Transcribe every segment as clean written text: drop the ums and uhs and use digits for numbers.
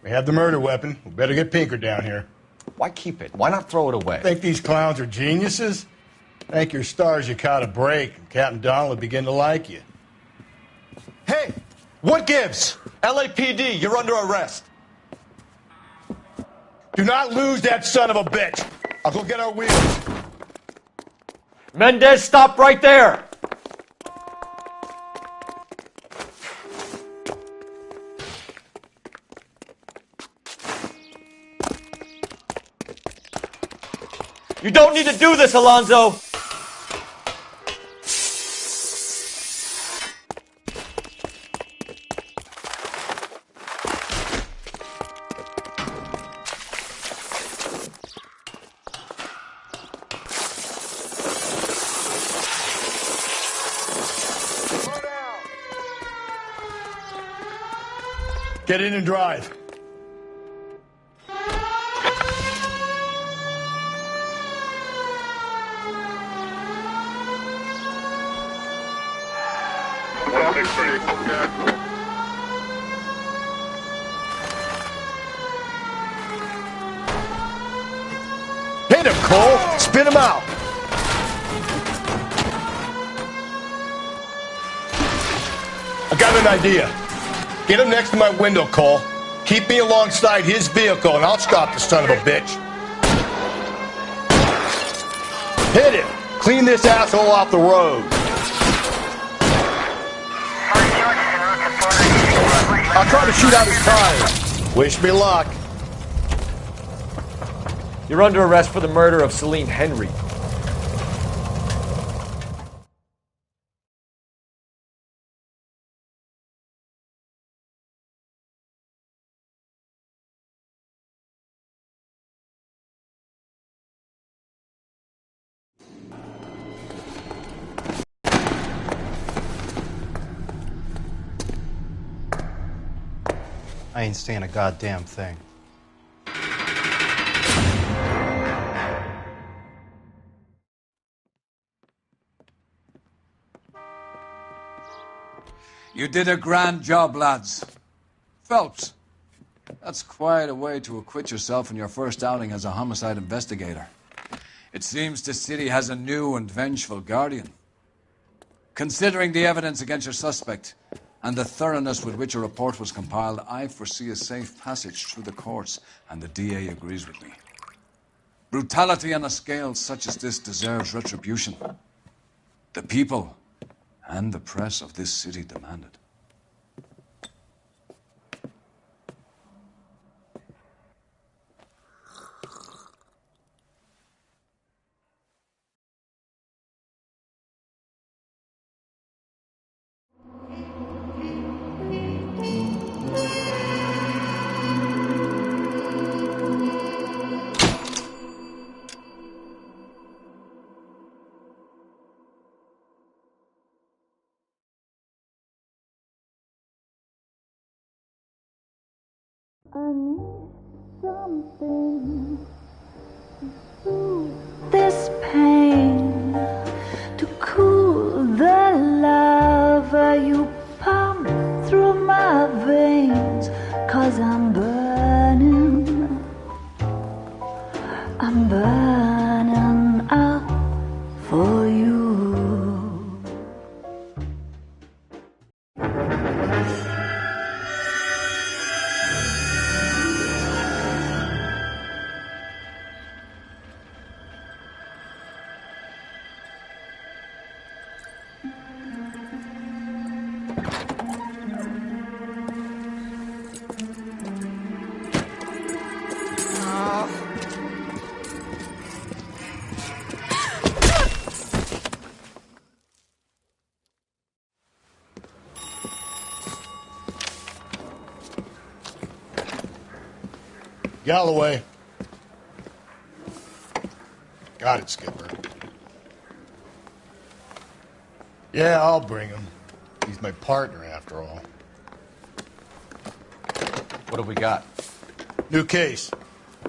We have the murder weapon. We better get Pinker down here. Why keep it? Why not throw it away? Think these clowns are geniuses? Thank your stars you caught a break, and Captain Donald will begin to like you. Hey! What gives? LAPD, you're under arrest. Do not lose that son of a bitch. I'll go get our wheels. Mendez, stop right there! You don't need to do this, Alonzo! Get in and drive. Hit him, Cole! Spin him out! I got an idea. Get him next to my window, Cole. Keep me alongside his vehicle, and I'll stop the son of a bitch. Hit him! Clean this asshole off the road. I'll try to shoot out his tires. Wish me luck. You're under arrest for the murder of Celine Henry. I ain't saying a goddamn thing. You did a grand job, lads. Phelps, that's quite a way to acquit yourself in your first outing as a homicide investigator. It seems the city has a new and vengeful guardian. Considering the evidence against your suspect and the thoroughness with which a report was compiled, I foresee a safe passage through the courts, and the DA agrees with me. Brutality on a scale such as this deserves retribution. The people and the press of this city demand it. I need something to soothe this pain, to cool the lava you pump through my veins, 'cause I'm burning up for you. Galloway. Got it, Skipper. Yeah, I'll bring him. He's my partner, after all. What have we got? New case.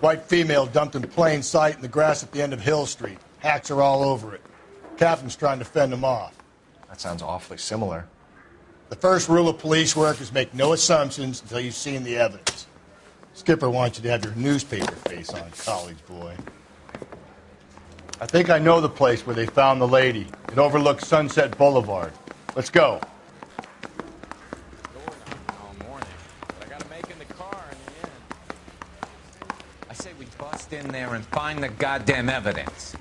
White female dumped in plain sight in the grass at the end of Hill Street. Hacks are all over it. Captain's trying to fend them off. That sounds awfully similar. The first rule of police work is make no assumptions until you've seen the evidence. Skipper wants you to have your newspaper face on, college boy. I think I know the place where they found the lady. It overlooks Sunset Boulevard. Let's go. All morning, but I gotta make in the car in the end. I say we bust in there and find the goddamn evidence.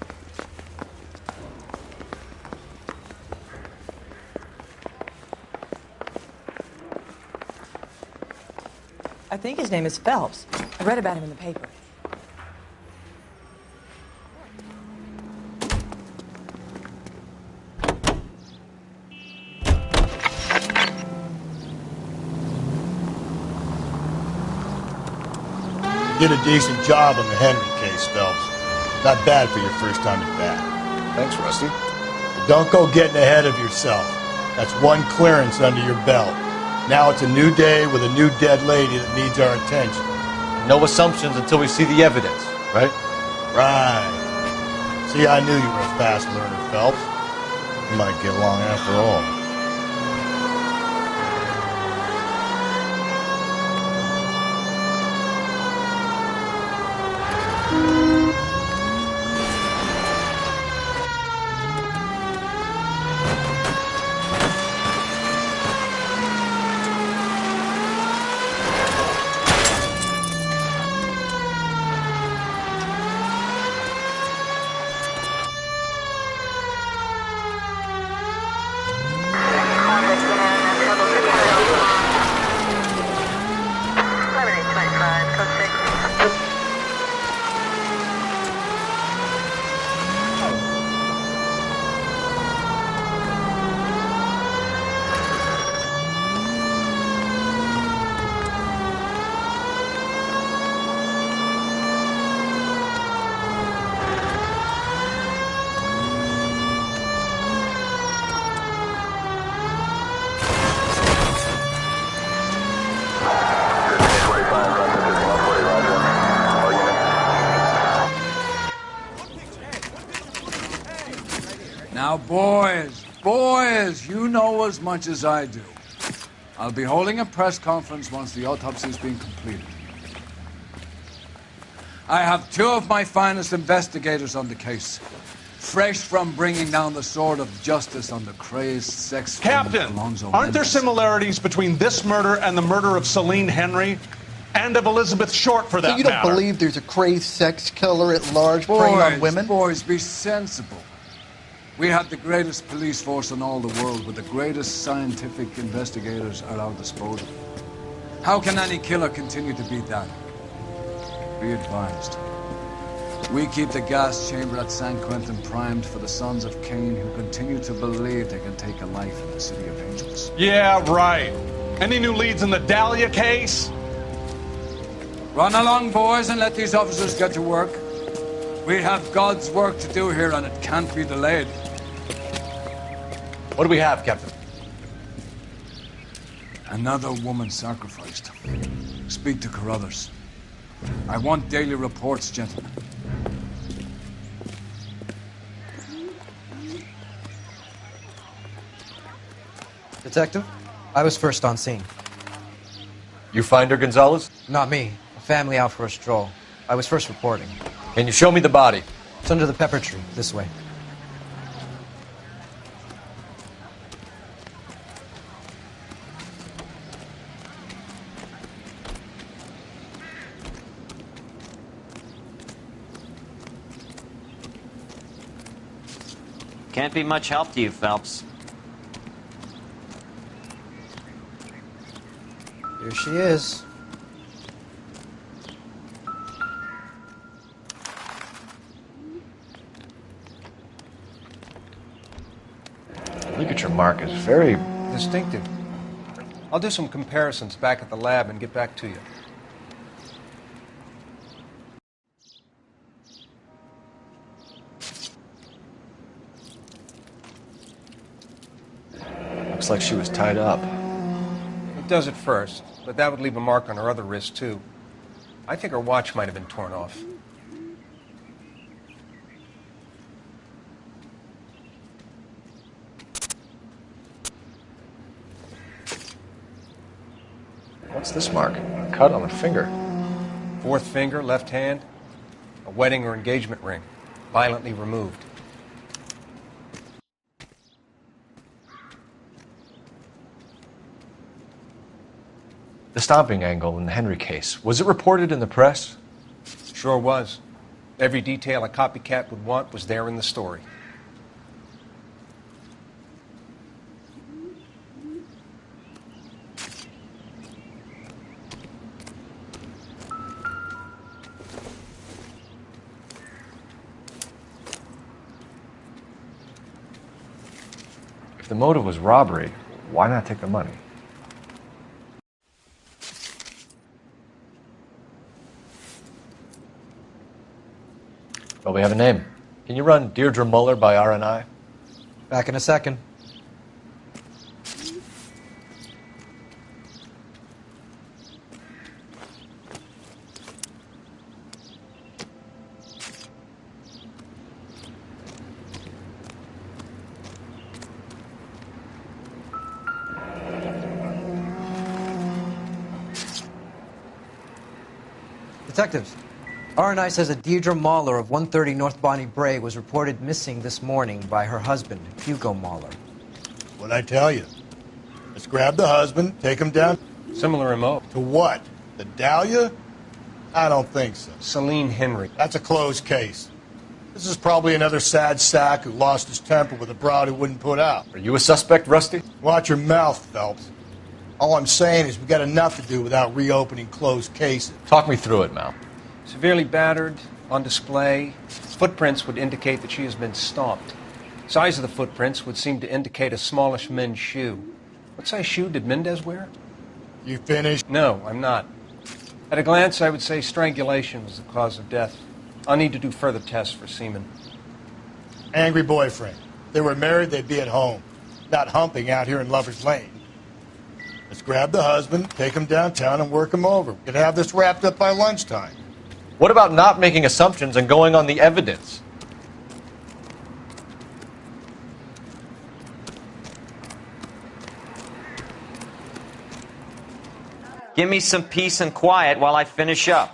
I think his name is Phelps. I read about him in the paper. You did a decent job on the Henry case, Phelps. Not bad for your first time at bat. Thanks, Rusty. But don't go getting ahead of yourself. That's one clearance under your belt. Now it's a new day with a new dead lady that needs our attention. No assumptions until we see the evidence, right? Right. See, I knew you were a fast learner, Phelps. You might get along after all. Now, boys, you know as much as I do. I'll be holding a press conference once the autopsy's been completed. I have two of my finest investigators on the case, fresh from bringing down the sword of justice on the crazed sex Captain, Alonzo aren't there Mendez. similarities between this murder and the murder of Celine Henry? And of Elizabeth Short, for that So you don't matter? believe there's a crazed sex killer at large preying on women? Boys, be sensible. We have the greatest police force in all the world, with the greatest scientific investigators at our disposal. How can any killer continue to beat that? Be advised. We keep the gas chamber at San Quentin primed for the sons of Cain who continue to believe they can take a life in the City of Angels. Yeah, right. Any new leads in the Dahlia case? Run along, boys, and let these officers get to work. We have God's work to do here, and it can't be delayed. What do we have, Captain? Another woman sacrificed. Speak to Carruthers. I want daily reports, gentlemen. Detective, I was first on scene. You find her, Gonzalez? Not me. A family out for a stroll. I was first reporting. Can you show me the body? It's under the pepper tree, this way. Can't be much help to you, Phelps. Here she is. Ligature mark is very distinctive. I'll do some comparisons back at the lab and get back to you. Looks like she was tied up. It does at first, but that would leave a mark on her other wrist, too. I think her watch might have been torn off. What's this mark? A cut on a finger. Fourth finger, left hand, a wedding or engagement ring, violently removed. The stomping angle in the Henry case, was it reported in the press? Sure was. Every detail a copycat would want was there in the story. If the motive was robbery, why not take the money? Well, we have a name. Can you run Deirdre Muller by RNI? Back in a second. Detectives, RNI says that Deirdre Mahler of 130 North Bonnie Bray was reported missing this morning by her husband, Hugo Mahler. What'd I tell you? Let's grab the husband, take him down. Similar MO. To what? The Dahlia? I don't think so. Celine Henry. That's a closed case. This is probably another sad sack who lost his temper with a broad who wouldn't put out. Are you a suspect, Rusty? Watch your mouth, Phelps. All I'm saying is we got enough to do without reopening closed cases. Talk me through it, Mal. Severely battered, on display. Footprints would indicate that she has been stomped. Size of the footprints would seem to indicate a smallish men's shoe. What size shoe did Mendez wear? You finished? No, I'm not. At a glance, I would say strangulation was the cause of death. I'll need to do further tests for semen. Angry boyfriend. If they were married, they'd be at home, not humping out here in Lover's Lane. Let's grab the husband, take him downtown, and work him over. We could have this wrapped up by lunchtime. What about not making assumptions and going on the evidence? Give me some peace and quiet while I finish up.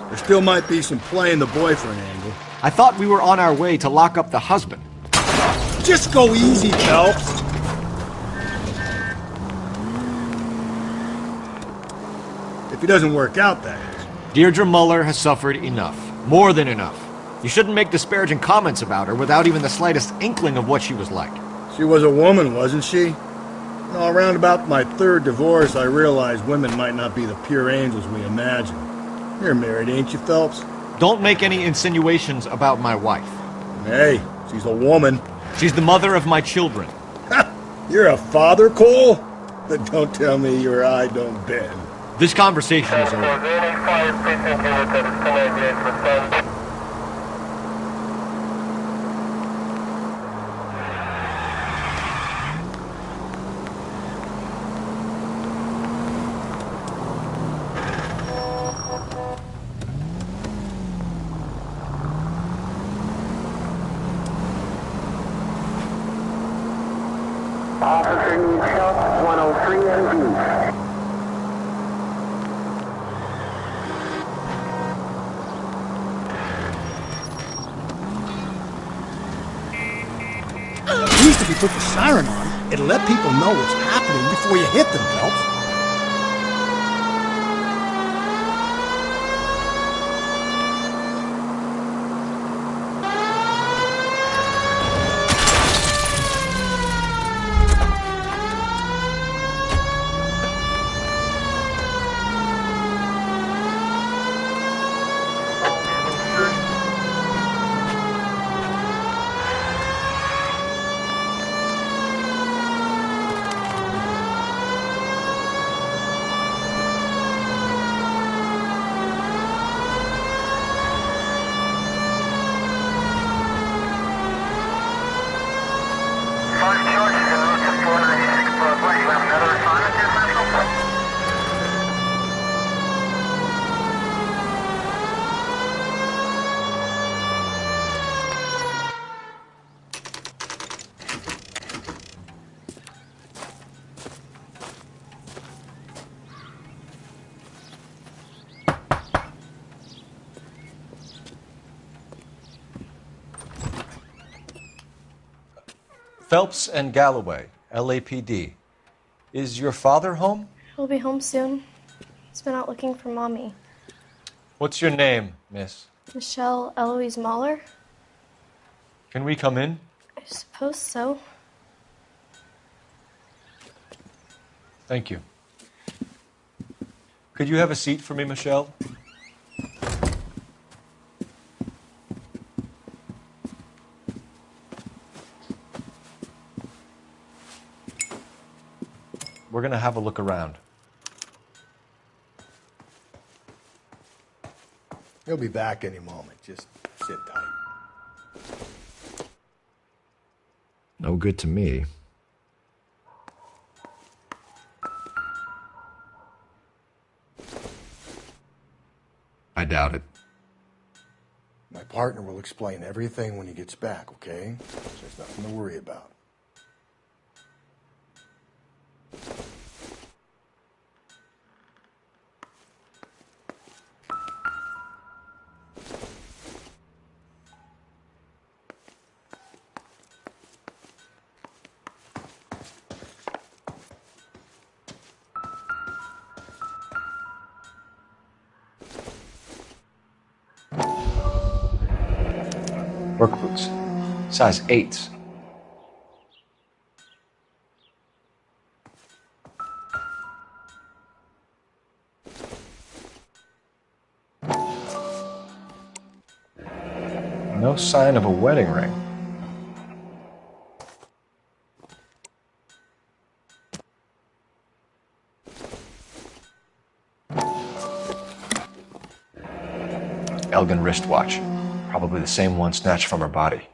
There still might be some playing the boyfriend angle. I thought we were on our way to lock up the husband. Just go easy, Phelps. If he doesn't work out, that is. Deirdre Muller has suffered enough. More than enough. You shouldn't make disparaging comments about her without even the slightest inkling of what she was like. She was a woman, wasn't she? No, around about my third divorce, I realized women might not be the pure angels we imagine. You're married, ain't you, Phelps? Don't make any insinuations about my wife. Hey, she's a woman. She's the mother of my children. You're a father, Cole? But don't tell me your eye don't bend. This conversation is over. Officer needs help, 103 MD. Needs to be put the siren on. It'll let people know what's happening before you hit them, Phelps. Phelps and Galloway, LAPD. Is your father home? He'll be home soon. He's been out looking for Mommy. What's your name, miss? Michelle Eloise Mahler? Can we come in? I suppose so. Thank you. Could you have a seat for me, Michelle? We're going to have a look around. He'll be back any moment. Just sit tight. No good to me. I doubt it. My partner will explain everything when he gets back, okay? There's nothing to worry about. Work boots. Size 8s. No sign of a wedding ring. Elgin wristwatch. Probably the same one snatched from her body.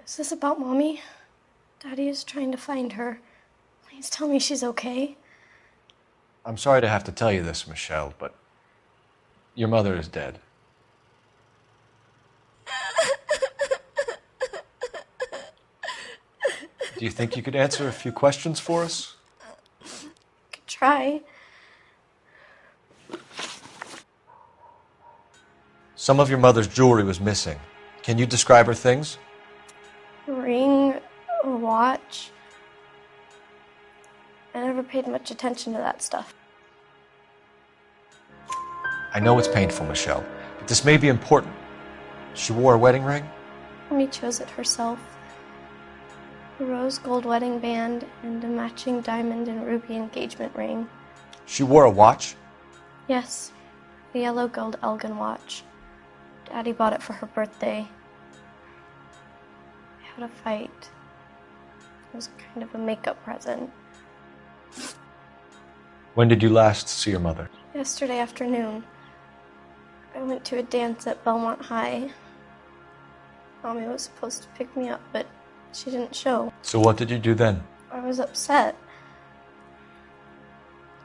Is this about Mommy? Daddy is trying to find her. Please tell me she's okay. I'm sorry to have to tell you this, Michelle, but your mother is dead. Do you think you could answer a few questions for us? Could try. Some of your mother's jewelry was missing. Can you describe her things? A ring, a watch. I never paid much attention to that stuff. I know it's painful, Michelle, but this may be important. She wore a wedding ring? Mommy chose it herself. A rose gold wedding band and a matching diamond and ruby engagement ring. She wore a watch? Yes, a yellow gold Elgin watch. Daddy bought it for her birthday. I had a fight. It was kind of a makeup present. When did you last see your mother? Yesterday afternoon. I went to a dance at Belmont High. Mommy was supposed to pick me up, but she didn't show. So what did you do then? I was upset.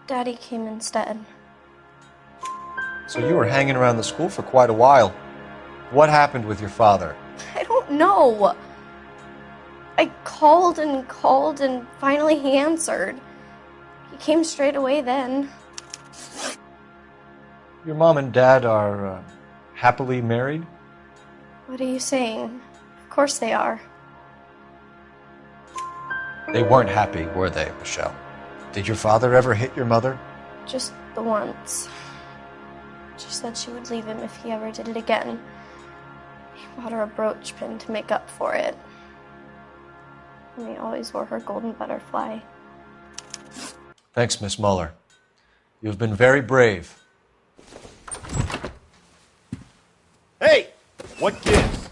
Daddy came instead. So you were hanging around the school for quite a while. What happened with your father? I don't know. I called and finally he answered. He came straight away then. Your mom and dad are happily married? What are you saying? Of course they are. They weren't happy, were they, Michelle? Did your father ever hit your mother? Just the once. She said she would leave him if he ever did it again. He bought her a brooch pin to make up for it. And he always wore her golden butterfly. Thanks, Miss Muller. You've been very brave. Hey! What gives?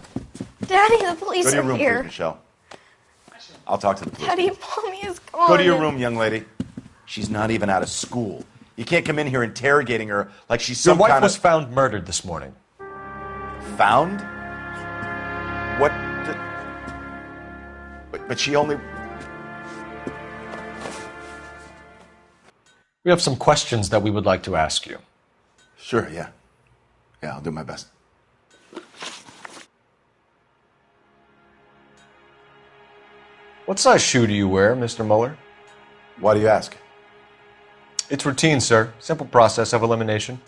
Daddy, the police Go to your are room, here. please, Michelle. I'll talk to the police. Daddy, Mommy is gone. Go to your room, young lady. She's not even out of school. You can't come in here interrogating her like she's Your some wife kind was of... found murdered this morning. Found? What? But she only... We have some questions that we would like to ask you. Sure, yeah. Yeah, I'll do my best. What size shoe do you wear, Mr. Mueller? Why do you ask? It's routine, sir. Simple process of elimination.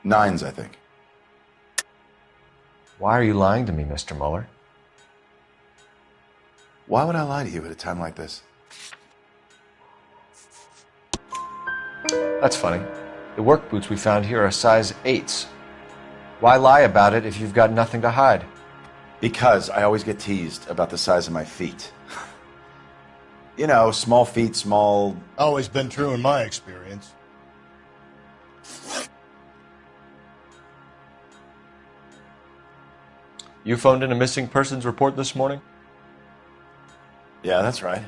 9s, I think. Why are you lying to me, Mr. Mueller? Why would I lie to you at a time like this? That's funny. The work boots we found here are size 8s. Why lie about it if you've got nothing to hide? Because I always get teased about the size of my feet. You know, small feet, small... Always been true in my experience. You phoned in a missing persons report this morning? Yeah, that's right.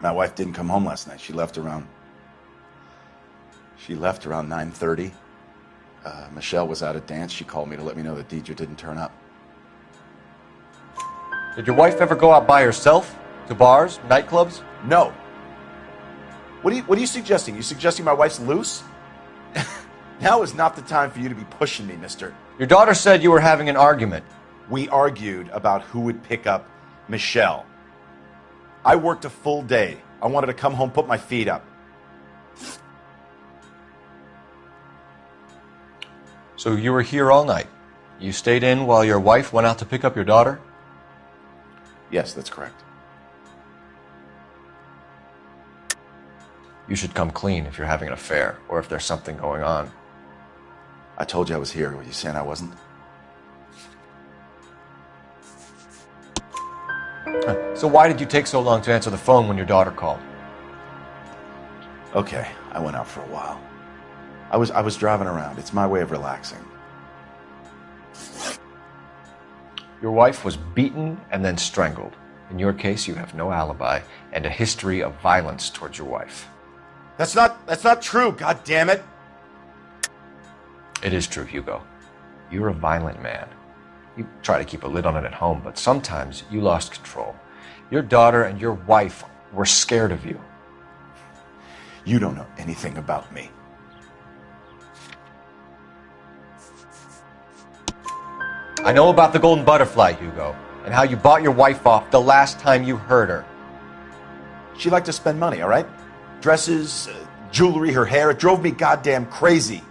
My wife didn't come home last night. She left around 9:30. Michelle was out at dance. She called me to let me know that Deidre didn't turn up. Did your wife ever go out by herself? To bars? Nightclubs? No. What are you suggesting? You suggesting my wife's loose? Now is not the time for you to be pushing me, mister. Your daughter said you were having an argument. We argued about who would pick up Michelle. I worked a full day. I wanted to come home, put my feet up. So you were here all night. You stayed in while your wife went out to pick up your daughter? Yes, that's correct. You should come clean if you're having an affair or if there's something going on. I told you I was here. Were you saying I wasn't? So why did you take so long to answer the phone when your daughter called? Okay, I went out for a while. I was driving around. It's my way of relaxing. Your wife was beaten and then strangled. In your case, you have no alibi and a history of violence towards your wife. That's not true, god damn it. It is true, Hugo. You're a violent man. You try to keep a lid on it at home, but sometimes you lost control. Your daughter and your wife were scared of you. You don't know anything about me. I know about the golden butterfly, Hugo, and how you bought your wife off the last time you heard her. She liked to spend money, all right? Dresses, jewelry, her hair. It drove me goddamn crazy.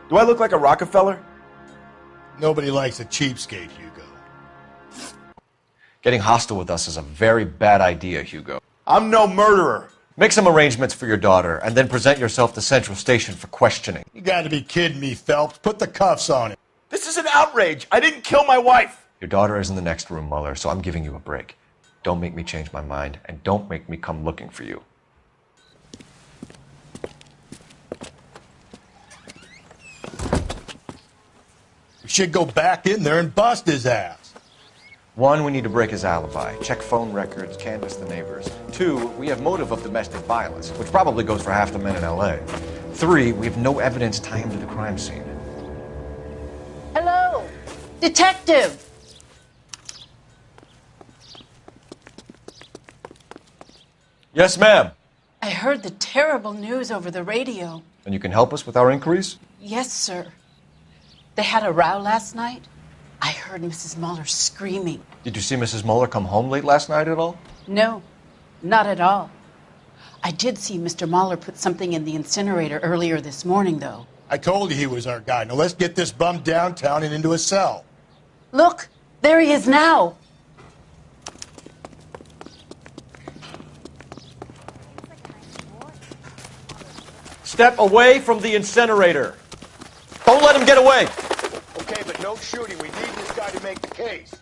Do I look like a Rockefeller? Nobody likes a cheapskate, Hugo. Getting hostile with us is a very bad idea, Hugo. I'm no murderer. Make some arrangements for your daughter, and then present yourself to Central Station for questioning. You gotta be kidding me, Phelps. Put the cuffs on him. This is an outrage. I didn't kill my wife. Your daughter is in the next room, Mueller, so I'm giving you a break. Don't make me change my mind, and don't make me come looking for you. We should go back in there and bust his ass. 1, we need to break his alibi. Check phone records, canvass the neighbors. 2, we have motive of domestic violence, which probably goes for half the men in L.A. 3, we have no evidence tying him to the crime scene. Hello, detective. Yes, ma'am. I heard the terrible news over the radio. And you can help us with our inquiries? Yes, sir. They had a row last night. I heard Mrs. Mueller screaming. Did you see Mrs. Mueller come home late last night at all? No, not at all. I did see Mr. Mueller put something in the incinerator earlier this morning, though. I told you he was our guy. Now let's get this bum downtown and into a cell. Look, there he is now. Step away from the incinerator. Don't let him get away. Okay, but no shooting. We need this guy to make the case.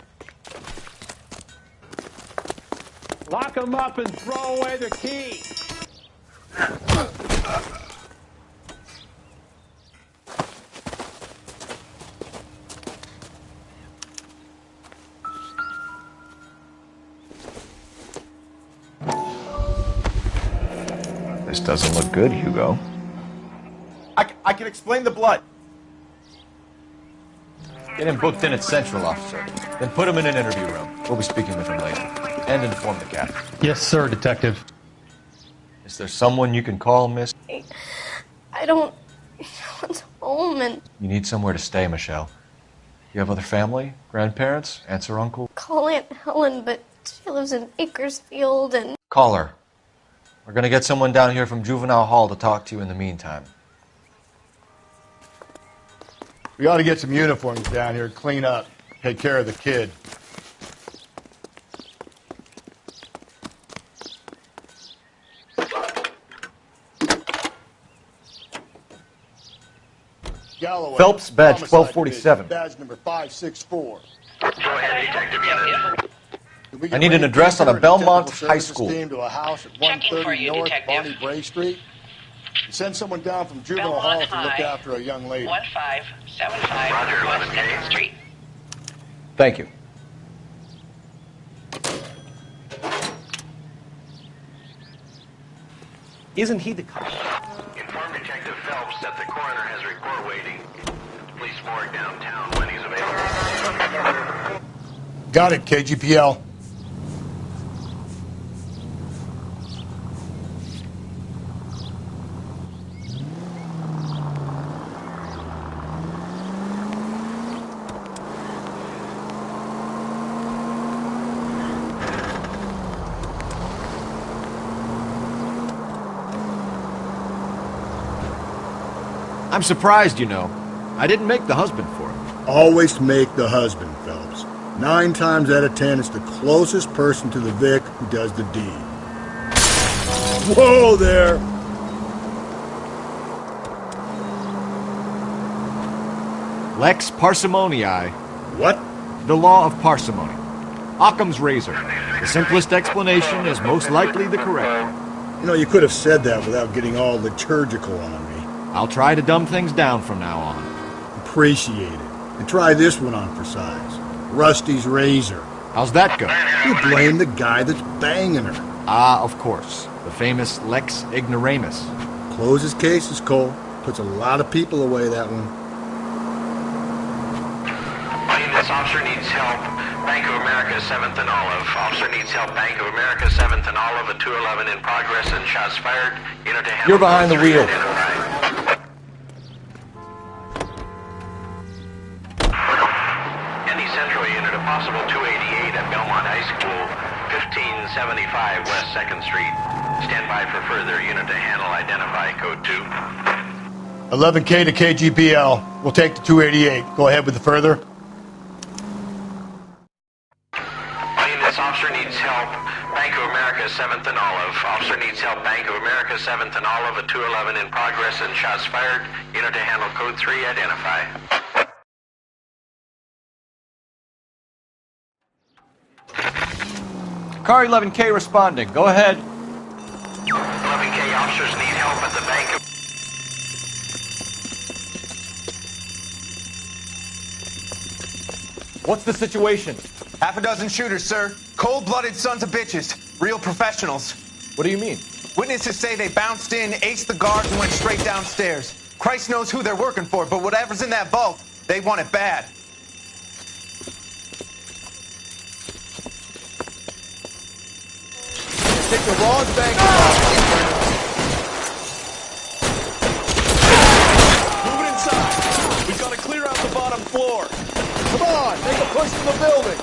Lock him up and throw away the key. doesn't look good, Hugo. I can explain the blood. Get him booked in at Central, officer. Then put him in an interview room. We'll be speaking with him later. And inform the captain. Yes, sir, Detective. Is there someone you can call, miss? I don't want home and You need somewhere to stay, Michelle. You have other family? Grandparents? Aunts or uncle? call Aunt Helen, but she lives in Bakersfield and Call her. We're gonna get someone down here from Juvenile Hall to talk to you in the meantime. We ought to get some uniforms down here, clean up, take care of the kid. Galloway, Phelps, badge homicide 1247. division, badge number 564. Go ahead, Detective Unit. I need an address on a Belmont High School. Team to a house at 130 North Bonnie Bray Street. Send someone down from Juvenile Hall to look after a young lady. 1575 West 2nd Street. Thank you. Isn't he the cop? Inform Detective Phelps that the coroner has a report waiting at the police morgue downtown when he's available. Got it, KGPL. I'm surprised, you know. I didn't make the husband for him. Always make the husband, Phelps. 9 times out of 10, it's the closest person to the Vic who does the deed. Whoa there! Lex parsimoniae. What? The law of parsimony. Occam's razor. The simplest explanation is most likely the correct. You know, you could have said that without getting all liturgical on me. I'll try to dumb things down from now on. Appreciate it. And try this one on for size. Rusty's razor. How's that go? You blame the guy that's banging her. Ah, of course. The famous Lex ignoramus. Closes cases, Cole. Puts a lot of people away, that one. This officer needs help. Bank of America, 7th and Olive. Officer needs help. Bank of America, 7th and Olive, at 211 in progress and shots fired. Unit to handle. You're behind the wheel. Any Central unit, a possible 288 at Belmont High School, 1575 West 2nd Street. Stand by for further. Unit to handle. Identify code 2. 11K to KGPL. We'll take the 288. Go ahead with the further. This officer needs help. Bank of America, 7th and Olive. Officer needs help. Bank of America, 7th and Olive, at 211 in progress and shots fired. Unit to handle code 3. Identify. Car 11K responding. Go ahead. 11K officers need help at the bank of... What's the situation? Half a dozen shooters, sir. Cold-blooded sons of bitches. Real professionals. What do you mean? Witnesses say they bounced in, aced the guards, and went straight downstairs. Christ knows who they're working for, but whatever's in that vault, they want it bad. Take the wrong bank. Move it inside. We've got to clear out the bottom floor. Come on, make a push to the building.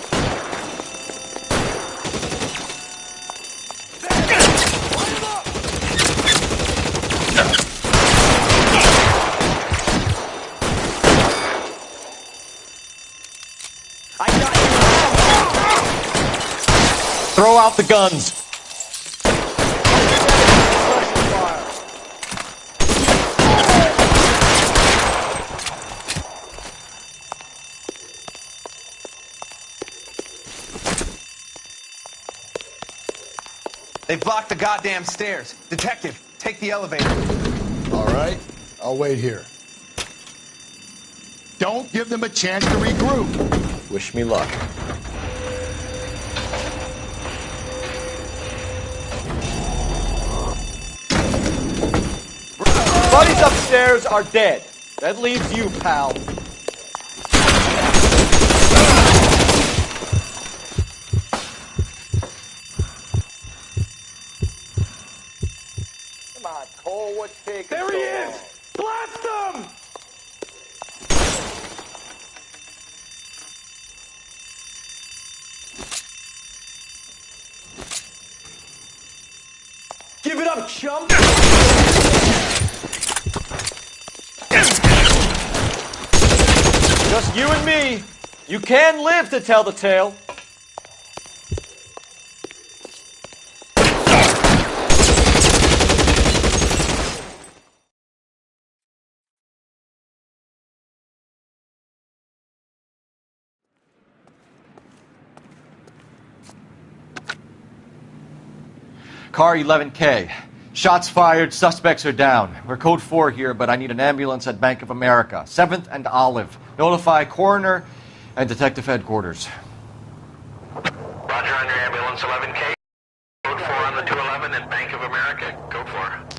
Throw out the guns. They've blocked the goddamn stairs. Detective, take the elevator. All right, I'll wait here. Don't give them a chance to regroup. Wish me luck. upstairs are dead. That leaves you, pal. Come on, Cole, what's taking There so he is! long? Blast him! Give it up, chump! Just you and me. You can live to tell the tale. Car 11K. Shots fired, suspects are down. We're code 4 here, but I need an ambulance at Bank of America. 7th and Olive. Notify coroner and detective headquarters. Roger on your ambulance 11K. Code 4 on the 211 at Bank of America. Code 4.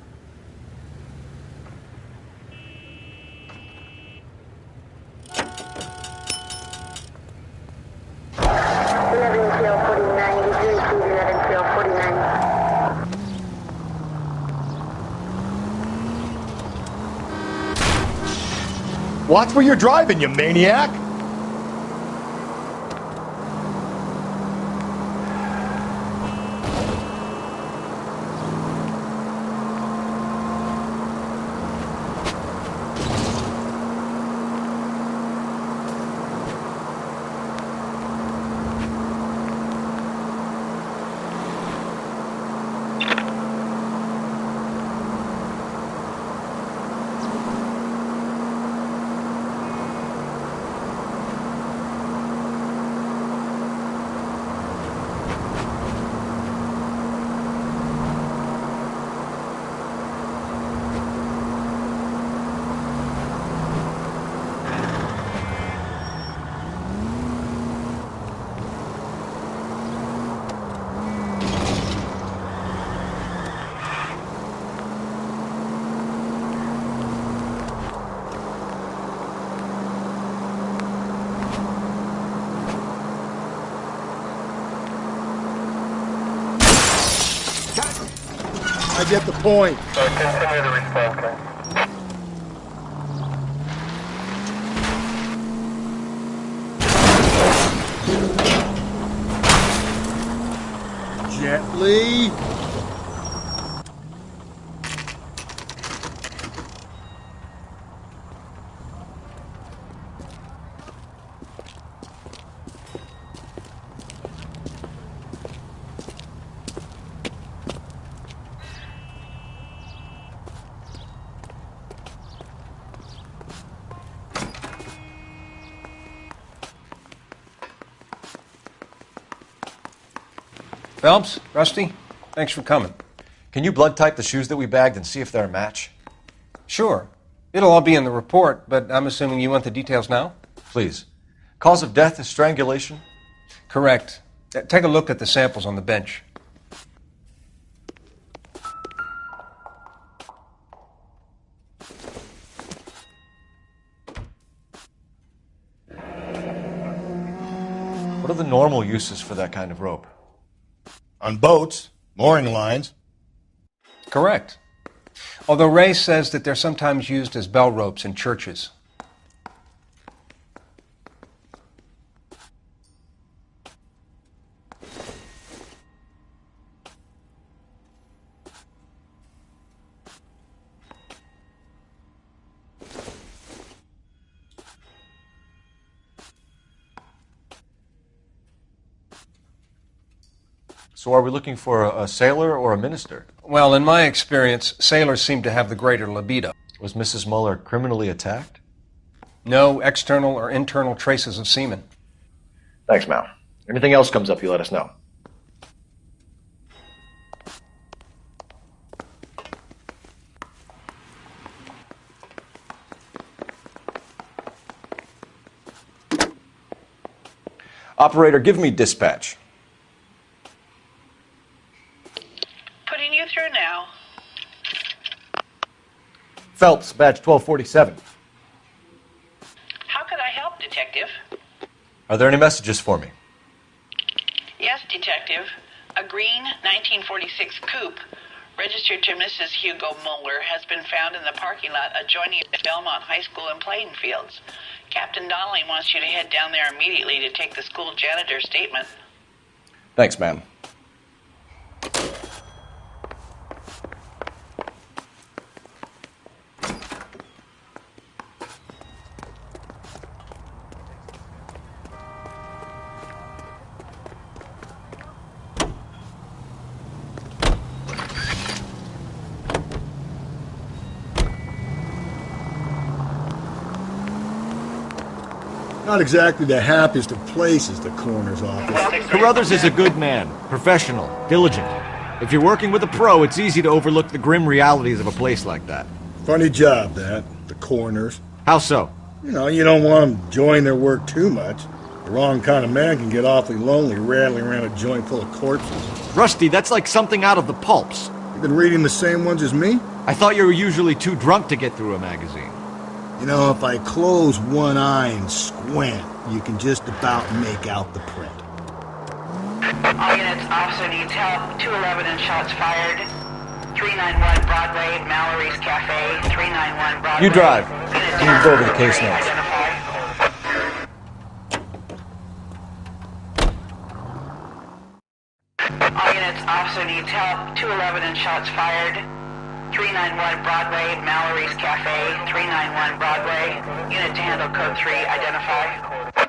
Watch where you're driving, you maniac! I get the point. Continue the response. Gently. Phelps, Rusty, thanks for coming. Can you blood type the shoes that we bagged and see if they're a match? Sure. It'll all be in the report, but I'm assuming you want the details now? Please. Cause of death is strangulation? Correct. Take a look at the samples on the bench. What are the normal uses for that kind of rope? On boats, mooring lines. Correct. Although Ray says that they're sometimes used as bell ropes in churches. So are we looking for a sailor or a minister? Well, in my experience, sailors seem to have the greater libido. Was Mrs. Muller criminally attacked? No external or internal traces of semen. Thanks, Mal. Anything else comes up, you let us know. Operator, give me dispatch. Putting you through now. Phelps, badge 1247. How could I help, Detective? Are there any messages for me? Yes, Detective. A green 1946 coupe, registered to Mrs. Hugo Mueller, has been found in the parking lot adjoining Belmont High School in Plainfields. Captain Donnelly wants you to head down there immediately to take the school janitor's statement. Thanks, ma'am. Not exactly the happiest of places, the coroner's office. Carruthers is a good man, professional, diligent. If you're working with a pro, it's easy to overlook the grim realities of a place like that. Funny job, that. The coroner's. How so? You know, you don't want them enjoying their work too much. The wrong kind of man can get awfully lonely rattling around a joint full of corpses. Rusty, that's like something out of the pulps. You've been reading the same ones as me? I thought you were usually too drunk to get through a magazine. You know, if I close one eye and squint, you can just about make out the print. All units, officer needs help. 211 and shots fired. 391 Broadway, Mallory's Cafe. 391 Broadway. You drive. You can go over the case notes. All units, officer needs help. 211 and shots fired. 391 Broadway, Mallory's Cafe. 391 Broadway. Unit to handle code 3, identify.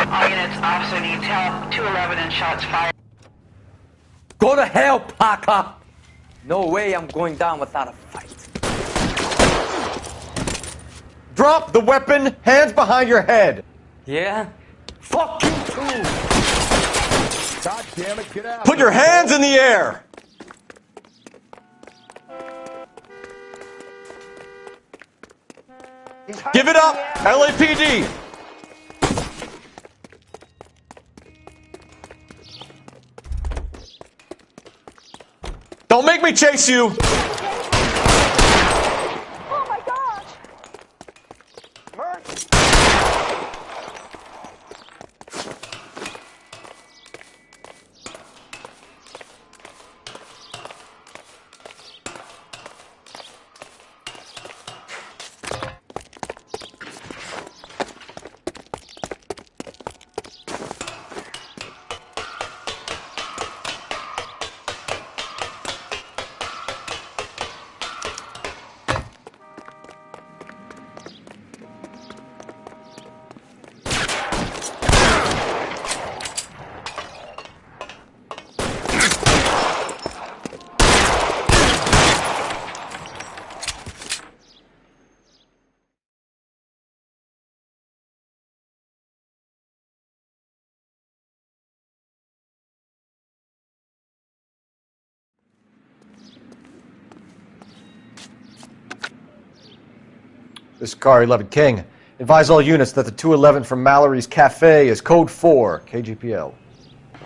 All units, officer needs help. 211 and shots fired. Go to hell, Parker! No way I'm going down without a fight. Drop the weapon, hands behind your head. Yeah? Fuck you too! God damn it, get out. Put your hands in the air! Give it up, LAPD! Don't make me chase you! Oh my gosh! This is Car 11 King. Advise all units that the 211 from Mallory's Cafe is code 4, KGPL.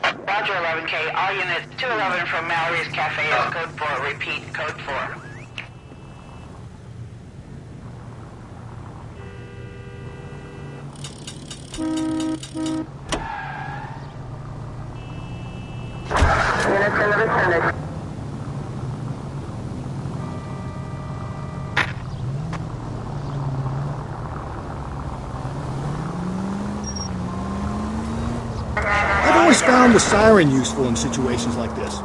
Roger, 11K. All units, 211 from Mallory's Cafe is code 4. Repeat, code 4. Units in the vicinity. I've always found the siren useful in situations like this.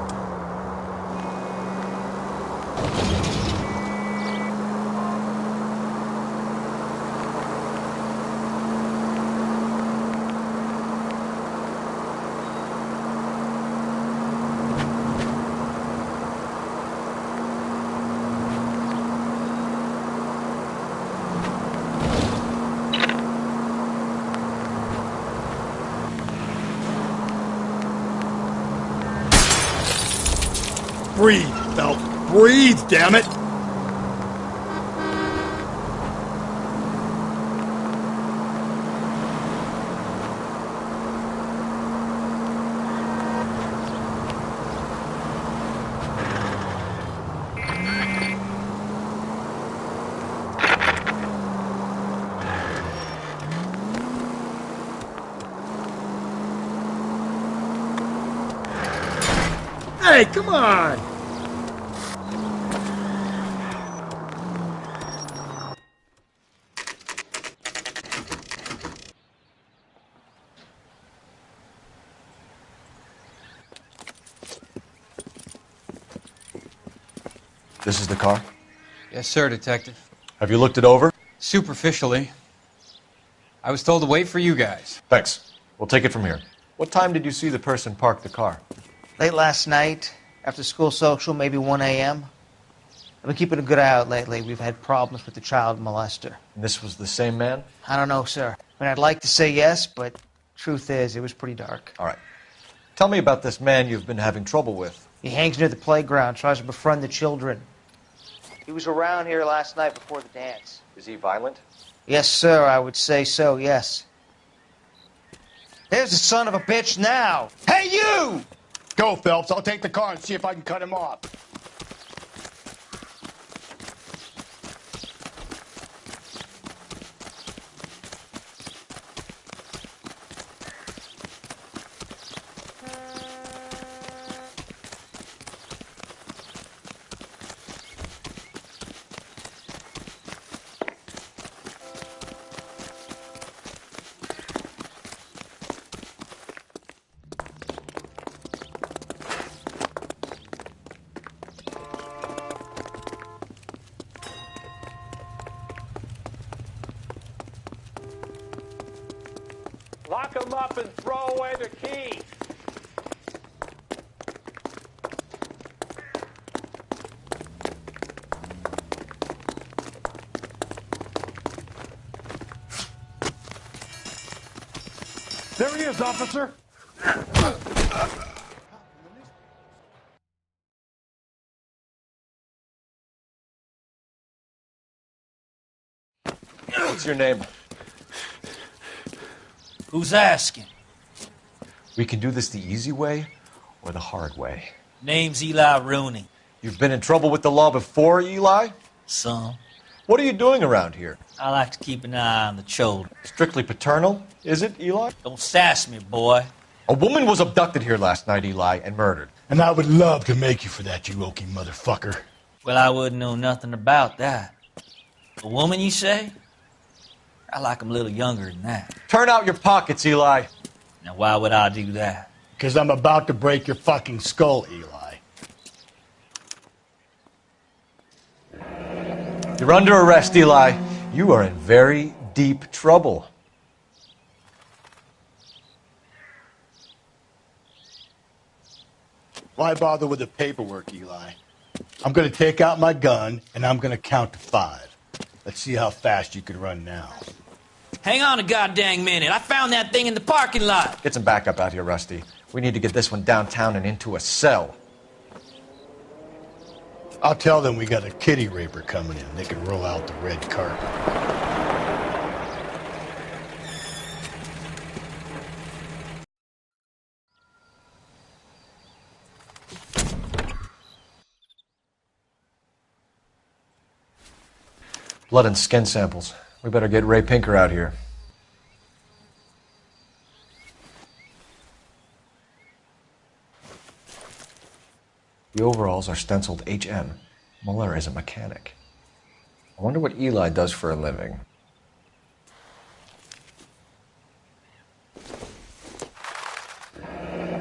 Breathe, Phelps. Breathe, damn it! Hey, come on! This is the car? Yes, sir, Detective. Have you looked it over? Superficially. I was told to wait for you guys. Thanks. We'll take it from here. What time did you see the person park the car? Late last night, after school social, maybe 1 a.m. I've been keeping a good eye out lately. We've had problems with the child molester. And this was the same man? I don't know, sir. I mean, I'd like to say yes, but truth is, it was pretty dark. All right. Tell me about this man you've been having trouble with. He hangs near the playground, tries to befriend the children. He was around here last night before the dance. Is he violent? Yes, sir, I would say so, yes. There's the son of a bitch now! Hey, you! Go, Phelps. I'll take the car and see if I can cut him off. Lock him up and throw away the key. There he is, officer. What's your name? Who's asking? We can do this the easy way or the hard way. Name's Eli Rooney. You've been in trouble with the law before, Eli? Some. What are you doing around here? I like to keep an eye on the children. Strictly paternal, is it, Eli? Don't sass me, boy. A woman was abducted here last night, Eli, and murdered. And I would love to make you for that, you okie motherfucker. Well, I wouldn't know nothing about that. A woman, you say? I like 'em a little younger than that. Turn out your pockets, Eli. Now, why would I do that? Because I'm about to break your fucking skull, Eli. You're under arrest, Eli. You are in very deep trouble. Why bother with the paperwork, Eli? I'm going to take out my gun, and I'm going to count to 5. Let's see how fast you can run now. Hang on a goddamn minute. I found that thing in the parking lot. Get some backup out here, Rusty. We need to get this one downtown and into a cell. I'll tell them we got a kitty raper coming in. They can roll out the red carpet. Blood and skin samples. We better get Ray Pinker out here. The overalls are stenciled HM. Muller is a mechanic. I wonder what Eli does for a living.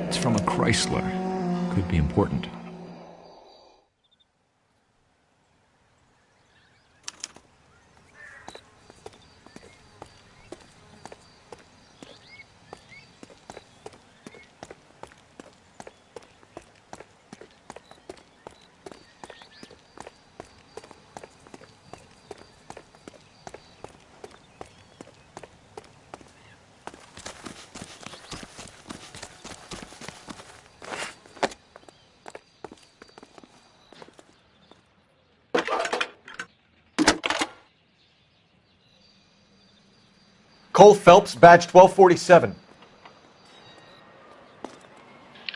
It's from a Chrysler. Could be important. Cole Phelps, badge 1247.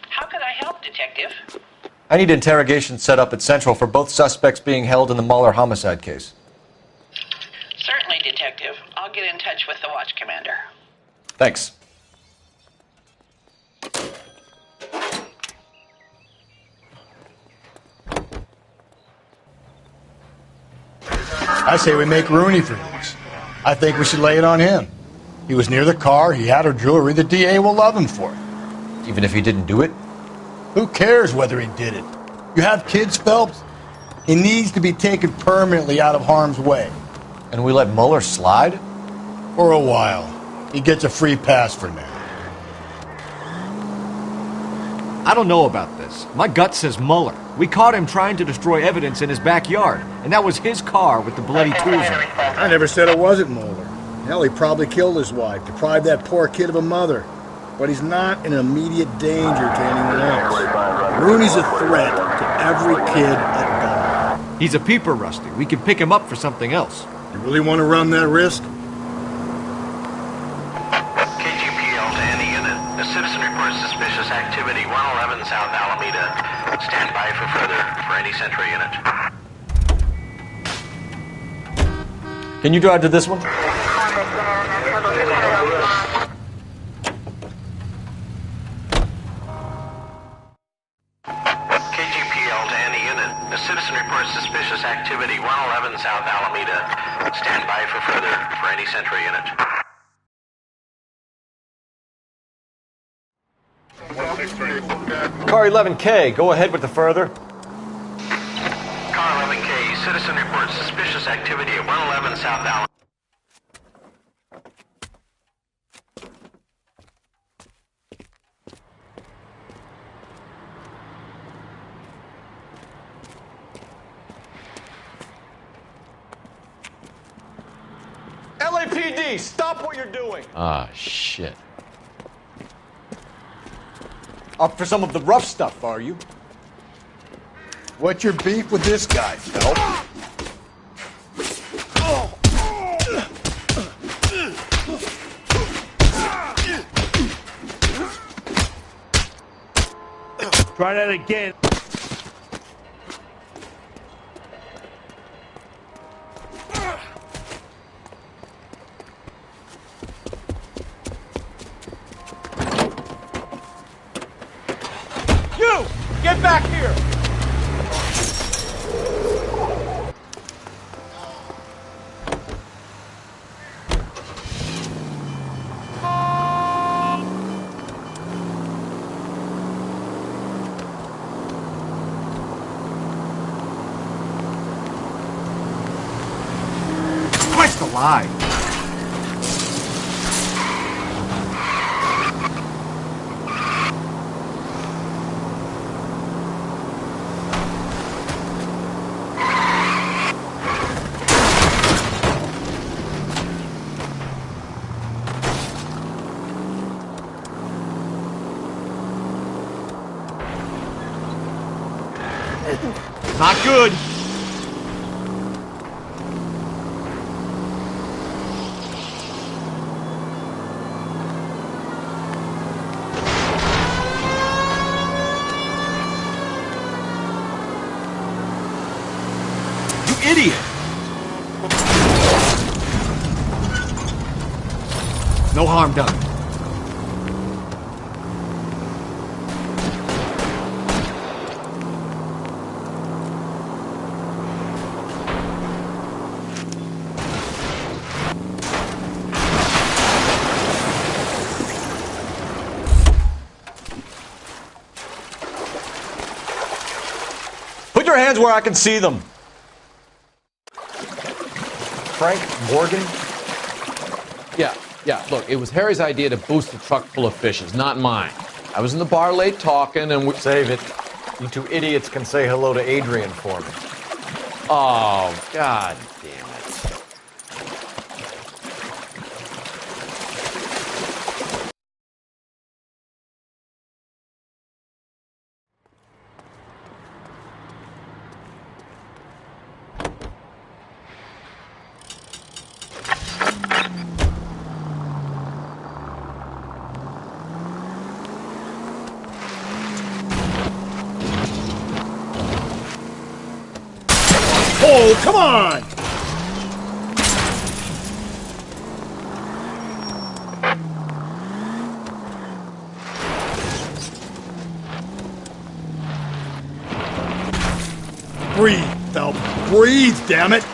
How could I help, Detective? I need interrogation set up at Central for both suspects being held in the Mahler homicide case. Certainly, Detective. I'll get in touch with the watch commander. Thanks. I say we make Rooney for this. I think we should lay it on him. He was near the car, he had her jewelry, the DA will love him for it. Even if he didn't do it? Who cares whether he did it? You have kids, Phelps? He needs to be taken permanently out of harm's way. And we let Mueller slide? For a while. He gets a free pass for now. I don't know about this. My gut says Mueller. We caught him trying to destroy evidence in his backyard, and that was his car with the bloody tools in it. I never said it wasn't Mueller. Hell, he probably killed his wife, deprived that poor kid of a mother. But he's not an immediate danger to anyone else. Rooney's a threat to every kid at Bond. He's a peeper, Rusty. We can pick him up for something else. You really want to run that risk? KGPL to any unit. A citizen reports suspicious activity 111 South Alameda. Stand by for further for any Central unit. Can you drive to this one? KGPL to any unit. A citizen reports suspicious activity 111 South Alameda. Stand by for further for any Central unit. Car 11K, go ahead with the further. Car 11K, citizen reports suspicious activity at 111 South Alameda. LAPD, stop what you're doing. Ah, shit. Up for some of the rough stuff, are you? What's your beef with this guy, Phelps? Try that again. You! Get back here! Christ alive! Not good. You idiot! No harm done. Put your hands where I can see them. Frank Morgan? Yeah, look, it was Harry's idea to boost the truck full of fishes, not mine. I was in the bar late talking and Save it. You two idiots can say hello to Adrian for me. Oh, god damn it. Cole, come on! Breathe, Phelps. Breathe, damn it!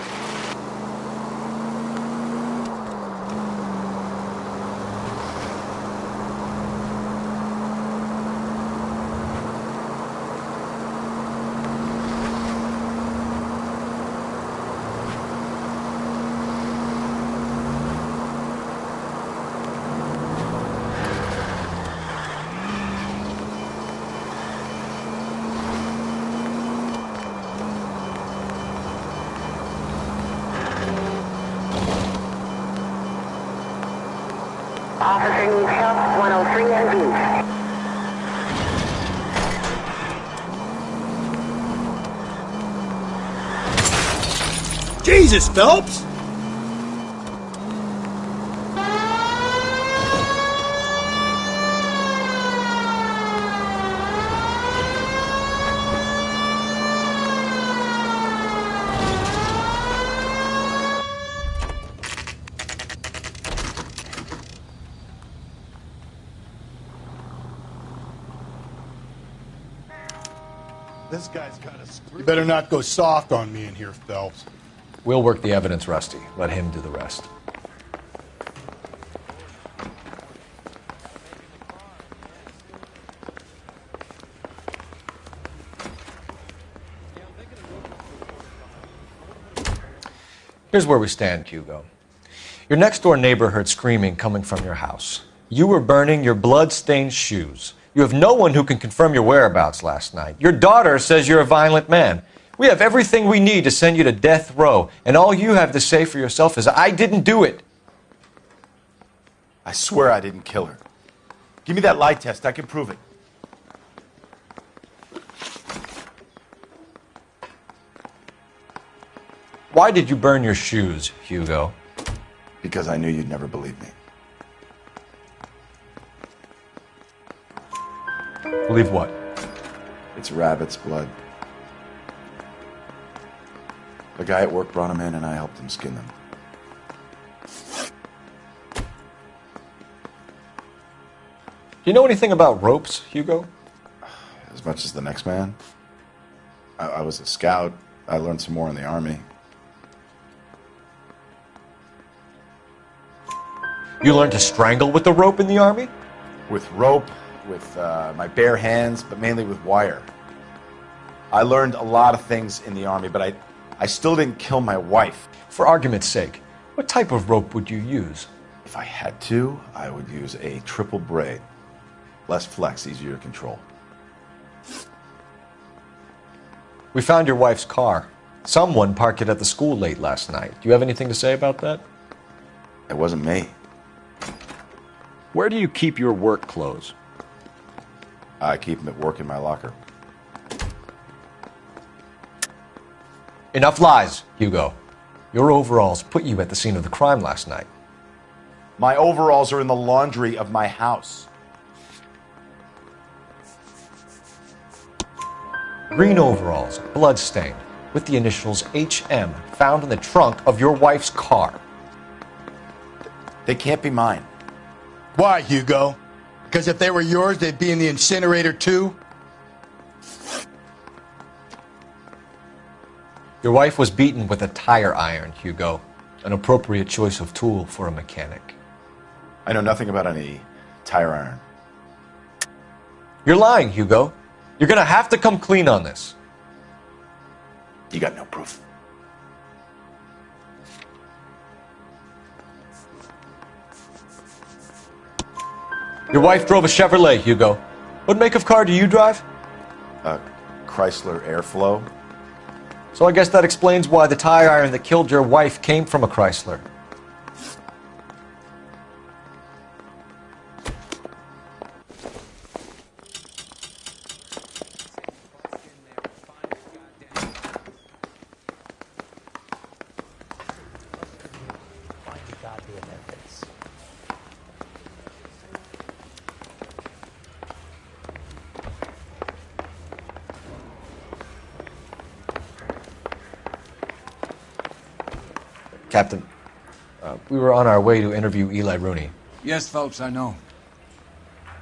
Officer needs help, 103 and B. Jesus, Phelps! This guy's got a screw. You better not go soft on me in here, Phelps. We'll work the evidence, Rusty. Let him do the rest. Here's where we stand, Hugo. Your next-door neighbor heard screaming coming from your house. You were burning your blood-stained shoes. You have no one who can confirm your whereabouts last night. Your daughter says you're a violent man. We have everything we need to send you to death row, and all you have to say for yourself is, I didn't do it. I swear I didn't kill her. Give me that lie test. I can prove it. Why did you burn your shoes, Hugo? Because I knew you'd never believe me. Believe what? It's rabbit's blood. A guy at work brought him in and I helped him skin them. Do you know anything about ropes, Hugo? As much as the next man. I was a scout. I learned some more in the Army. You learned to strangle with the rope in the Army? With rope, with my bare hands, but mainly with wire. I learned a lot of things in the Army, but I still didn't kill my wife. For argument's sake, what type of rope would you use? If I had to, I would use a triple braid. Less flex, easier to control. We found your wife's car. Someone parked it at the school late last night. Do you have anything to say about that? It wasn't me. Where do you keep your work clothes? I keep them at work in my locker. Enough lies, Hugo. Your overalls put you at the scene of the crime last night. My overalls are in the laundry of my house. Green overalls, blood-stained, with the initials HM found in the trunk of your wife's car. They can't be mine. Why, Hugo? Because if they were yours, they'd be in the incinerator too? Your wife was beaten with a tire iron, Hugo. An appropriate choice of tool for a mechanic. I know nothing about any tire iron. You're lying, Hugo. You're gonna have to come clean on this. You got no proof. Your wife drove a Chevrolet, Hugo. What make of car do you drive? A Chrysler Airflow. So I guess that explains why the tire iron that killed your wife came from a Chrysler. Captain, we were on our way to interview Eli Rooney. Yes, Phelps, I know.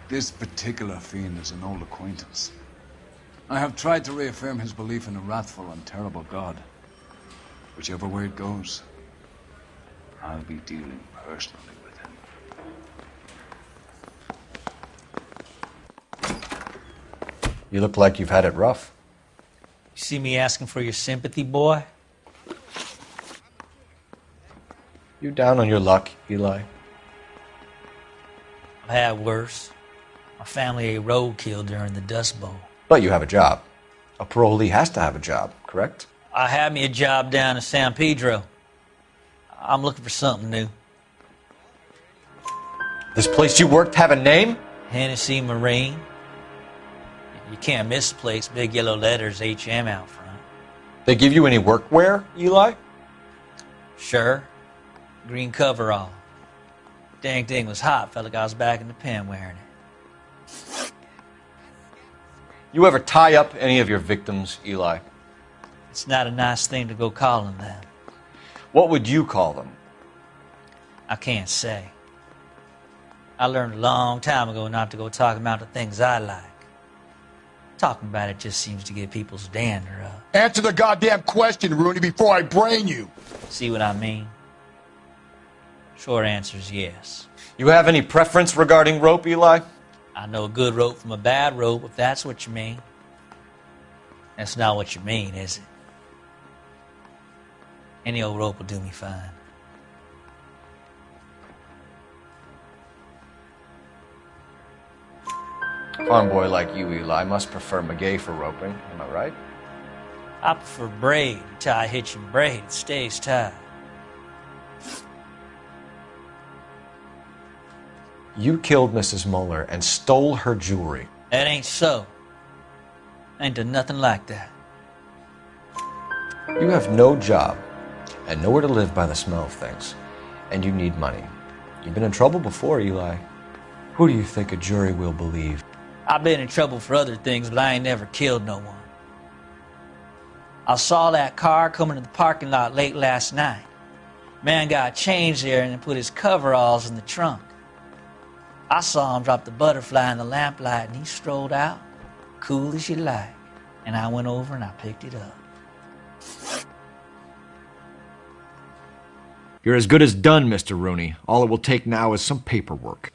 This particular fiend is an old acquaintance. I have tried to reaffirm his belief in a wrathful and terrible God. Whichever way it goes, I'll be dealing personally with him. You look like you've had it rough. You see me asking for your sympathy, boy? You down on your luck, Eli? I've had worse. My family ate roadkill during the Dust Bowl. But you have a job. A parolee has to have a job, correct? I had me a job down in San Pedro. I'm looking for something new. This place you worked have a name? Hennessy Marine. You can't miss the place. Big yellow letters, HM out front. They give you any workwear, Eli? Sure. Green coverall. Dang thing was hot. Felt like I was back in the pen wearing it. You ever tie up any of your victims, Eli? It's not a nice thing to go calling them. What would you call them? I can't say. I learned a long time ago not to go talking about the things I like. Talking about it just seems to get people's dander up. Answer the goddamn question, Rooney, before I brain you. See what I mean? Short answer is yes. You have any preference regarding rope, Eli? I know a good rope from a bad rope, if that's what you mean. That's not what you mean, is it? Any old rope will do me fine. A farm boy like you, Eli, must prefer Magay for roping. Am I right? I prefer braid until I hitch and braid. It stays tied. You killed Mrs. Moeller and stole her jewelry. That ain't so. I ain't done nothing like that. You have no job and nowhere to live by the smell of things, and you need money. You've been in trouble before, Eli. Who do you think a jury will believe? I've been in trouble for other things, but I ain't never killed no one. I saw that car coming to the parking lot late last night. Man got changed there and then put his coveralls in the trunk. I saw him drop the butterfly in the lamplight and he strolled out, cool as you like. And I went over and I picked it up. You're as good as done, Mr. Rooney. All it will take now is some paperwork.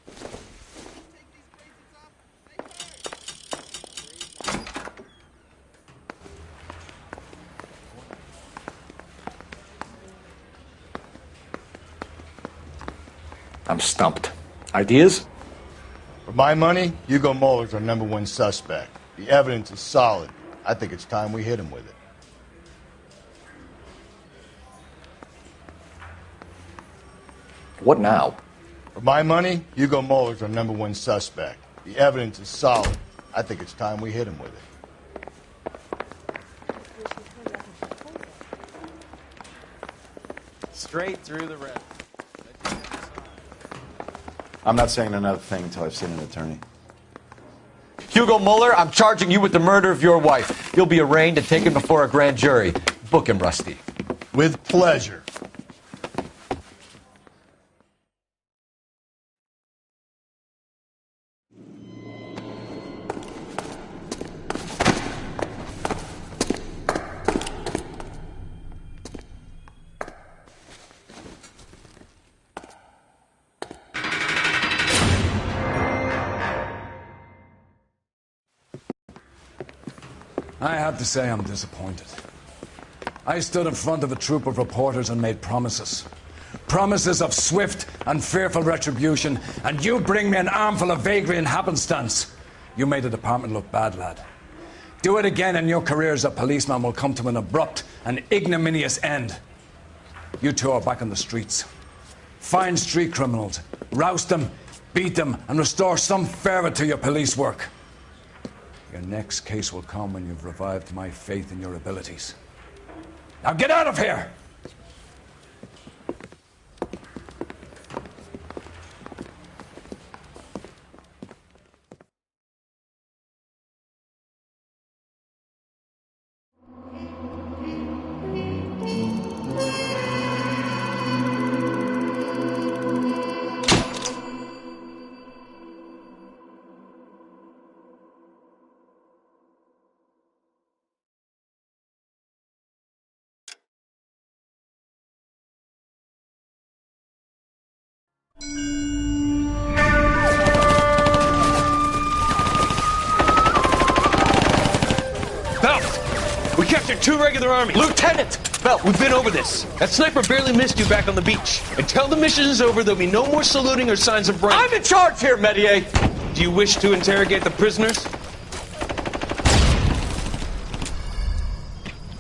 I'm stumped. Ideas? For my money, Hugo Muller's our #1 suspect. The evidence is solid. I think it's time we hit him with it. What now? For my money, Hugo Muller's our #1 suspect. The evidence is solid. I think it's time we hit him with it. Straight through the red. I'm not saying another thing until I've seen an attorney. Hugo Mueller, I'm charging you with the murder of your wife. You'll be arraigned and taken before a grand jury. Book him, Rusty. With pleasure. I have to say I'm disappointed. I stood in front of a troop of reporters and made promises. Promises of swift and fearful retribution, and you bring me an armful of vagary and happenstance. You made the department look bad, lad. Do it again and your career as a policeman will come to an abrupt and ignominious end. You two are back on the streets. Find street criminals, roust them, beat them, and restore some fervor to your police work. Your next case will come when you've revived my faith in your abilities. Now get out of here! Lieutenant, 2 regular Army. Lieutenant! Phelps, we've been over this. That sniper barely missed you back on the beach. Until the mission is over, there'll be no more saluting or signs of break. I'm in charge here, Medier! Do you wish to interrogate the prisoners?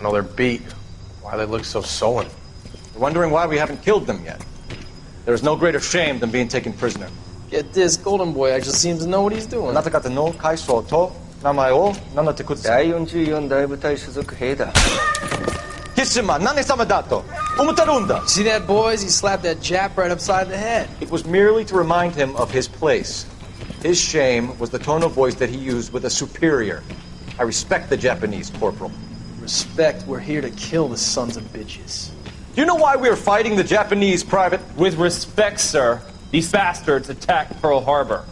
No, they're beat. Why they look so sullen? You're wondering why we haven't killed them yet. There's no greater shame than being taken prisoner. Get this, Golden Boy actually seems to know what he's doing. あなた方の階層と名前を名乗ってください。第44大部隊所属兵だ。必勝何様だと思ってるんだ。 See that, boys? He slapped that Jap right upside the head. It was merely to remind him of his place. His shame was the tone of voice that he used with a superior. I respect the Japanese, Corporal. Respect, we're here to kill the sons of bitches. Do you know why we are fighting the Japanese, Private? With respect, sir, these bastards attacked Pearl Harbor.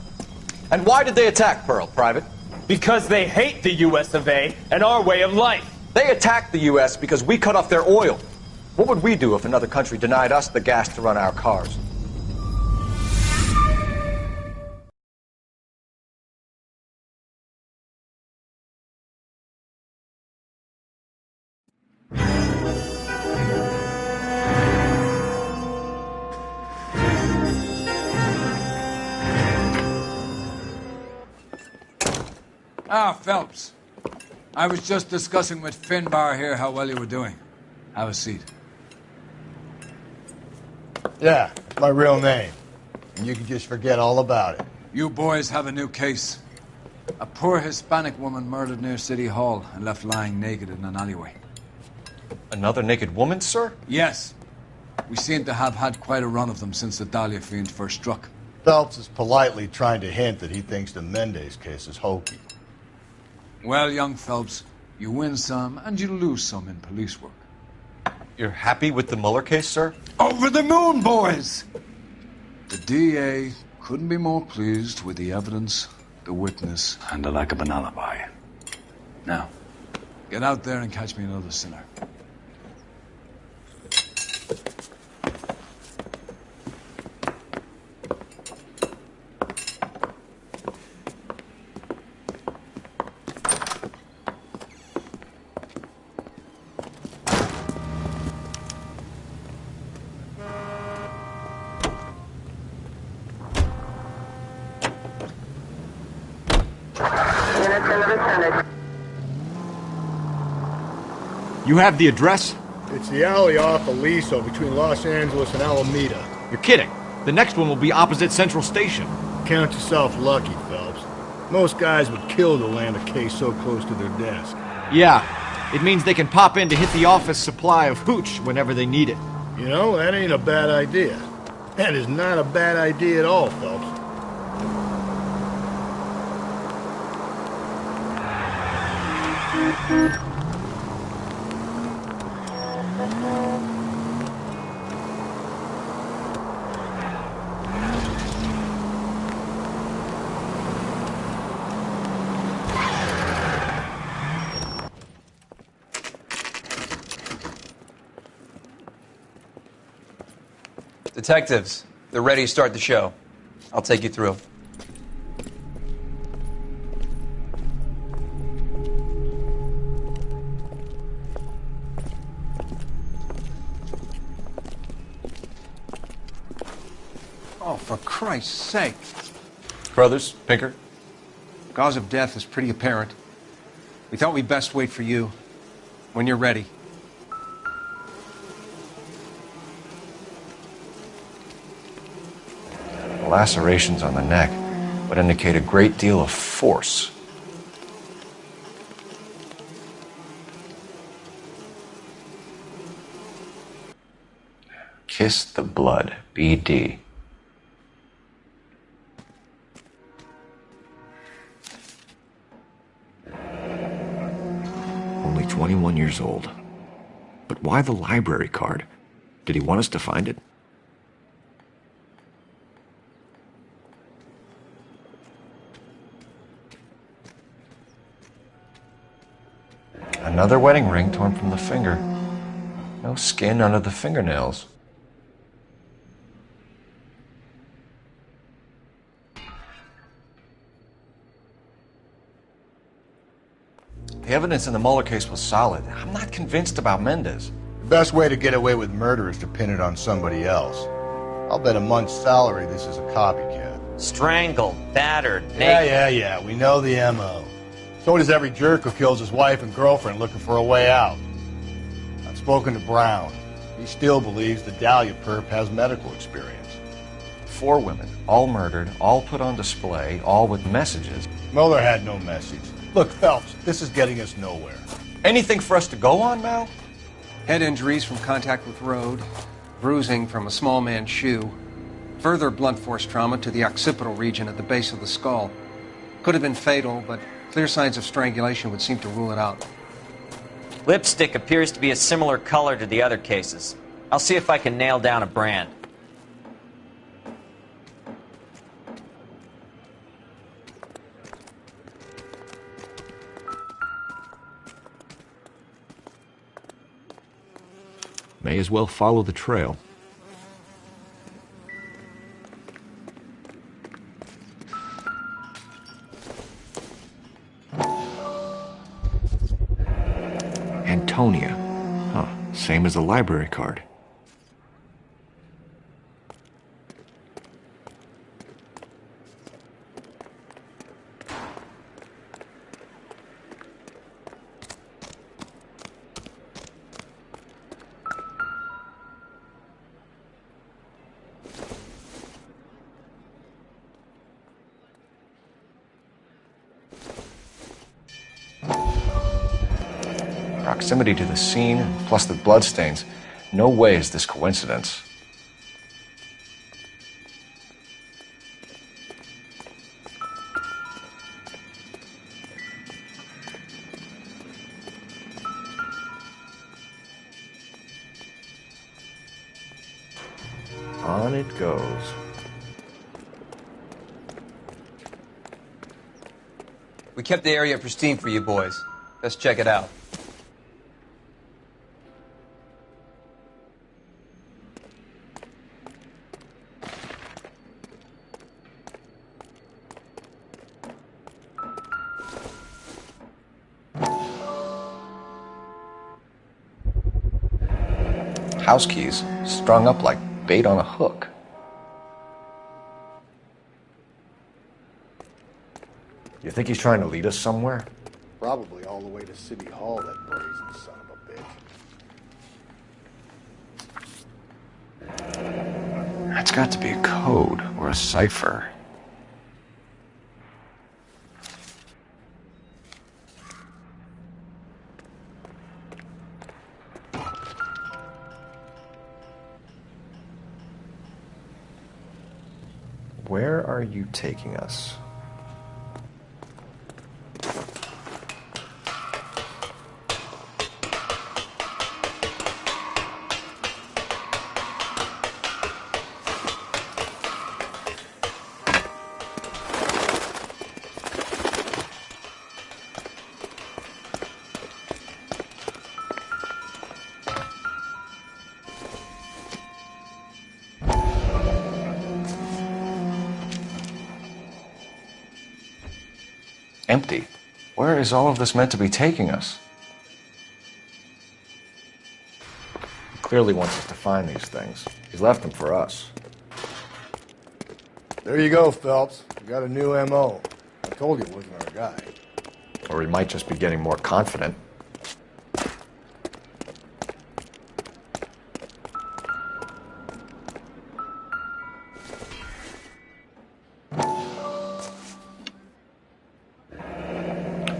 And why did they attack Pearl, Private? Because they hate the US of A and our way of life. They attacked the US because we cut off their oil. What would we do if another country denied us the gas to run our cars? Ah, Phelps. I was just discussing with Finbar here how well you were doing. Have a seat. Yeah, it's my real name. And you can just forget all about it. You boys have a new case. A poor Hispanic woman murdered near City Hall and left lying naked in an alleyway. Another naked woman, sir? Yes. We seem to have had quite a run of them since the Dahlia fiend first struck. Phelps is politely trying to hint that he thinks the Mendez case is hokey. Well, young Phelps, you win some and you lose some in police work. You're happy with the Mueller case, sir? Over the moon, boys! The DA couldn't be more pleased with the evidence, the witness, and the lack of an alibi. Now, get out there and catch me another sinner. You have the address? It's the alley off Aliso between Los Angeles and Alameda. You're kidding. The next one will be opposite Central Station. Count yourself lucky, Phelps. Most guys would kill to land a case so close to their desk. Yeah, it means they can pop in to hit the office supply of hooch whenever they need it. You know, that ain't a bad idea. That is not a bad idea at all, Phelps. Detectives, they're ready to start the show. I'll take you through. Oh, for Christ's sake. Brothers, Pinker? Cause of death is pretty apparent. We thought we'd best wait for you. When you're ready. The lacerations on the neck would indicate a great deal of force. Kiss the blood, BD. Only 21 years old. But why the library card? Did he want us to find it? Another wedding ring torn from the finger. No skin under the fingernails. The evidence in the Mueller case was solid. I'm not convinced about Mendez. The best way to get away with murder is to pin it on somebody else. I'll bet a month's salary this is a copycat. Strangled, battered, naked. Yeah. We know the M.O. So does every jerk who kills his wife and girlfriend looking for a way out. I've spoken to Brown. He still believes the Dahlia perp has medical experience. 4 women, all murdered, all put on display, all with messages. Mueller had no message. Look, Phelps, this is getting us nowhere. Anything for us to go on, Mal? Head injuries from contact with road, bruising from a small man's shoe, further blunt force trauma to the occipital region at the base of the skull. Could have been fatal, but clear signs of strangulation would seem to rule it out. Lipstick appears to be a similar color to the other cases. I'll see if I can nail down a brand. May as well follow the trail. Antonia. Huh. Same as the library card. Proximity to the scene, plus the bloodstains. No way is this coincidence. On it goes. We kept the area pristine for you boys. Let's check it out. House keys strung up like bait on a hook. You think he's trying to lead us somewhere? Probably all the way to City Hall, that brazen son of a bitch. That's got to be a code or a cipher. Where are you taking us? Empty. Where is all of this meant to be taking us? He clearly wants us to find these things. He's left them for us. There you go, Phelps. You got a new M.O. I told you it wasn't our guy. Or he might just be getting more confident.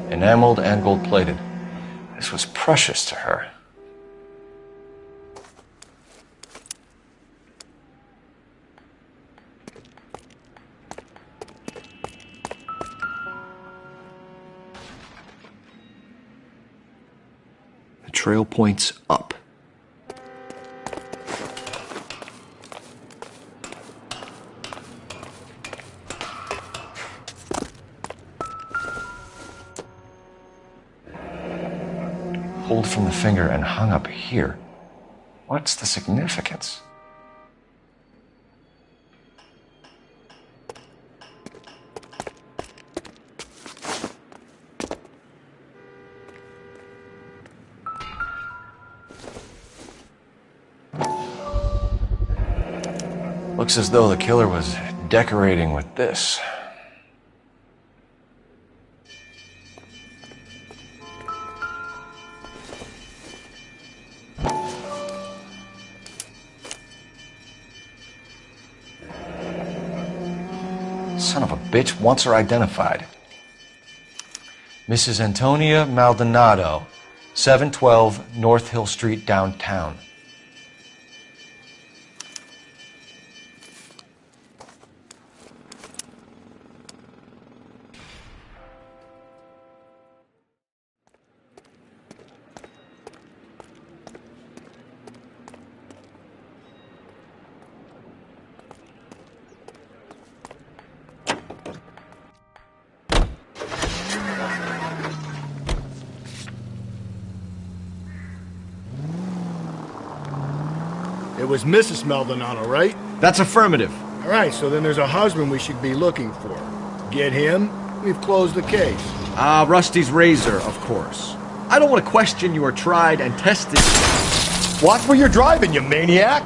Enameled and gold-plated. This was precious to her. The trail points up. Pulled from the finger and hung up here. What's the significance? Looks as though the killer was decorating with this. Son of a bitch wants her identified. Mrs. Antonia Maldonado, 712 North Hill Street, downtown. It was Mrs. Maldonado, right? That's affirmative. All right, so then there's a husband we should be looking for. Get him, we've closed the case. Rusty's razor, of course. I don't want to question your tried and tested... Watch where you're driving, you maniac!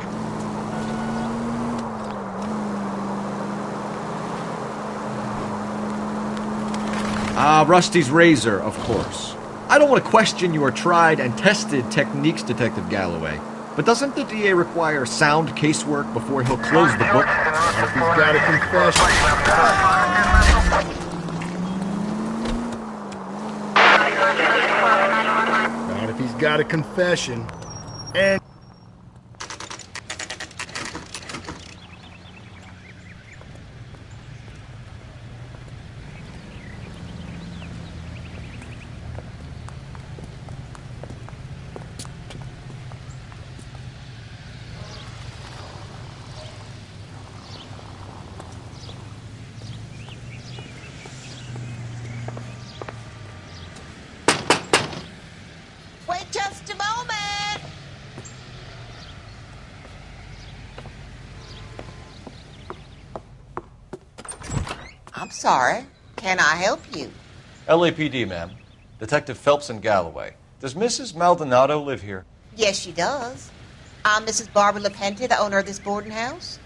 Rusty's razor, of course. I don't want to question your tried and tested techniques, Detective Galloway. But doesn't the DA require sound casework before he'll close the book? If he's got a confession. Not if he's got a confession. And... Wait just a moment! I'm sorry. Can I help you? LAPD, ma'am. Detective Phelps and Galloway. Does Mrs. Maldonado live here? Yes, she does. I'm Mrs. Barbara LaPente, the owner of this boarding house.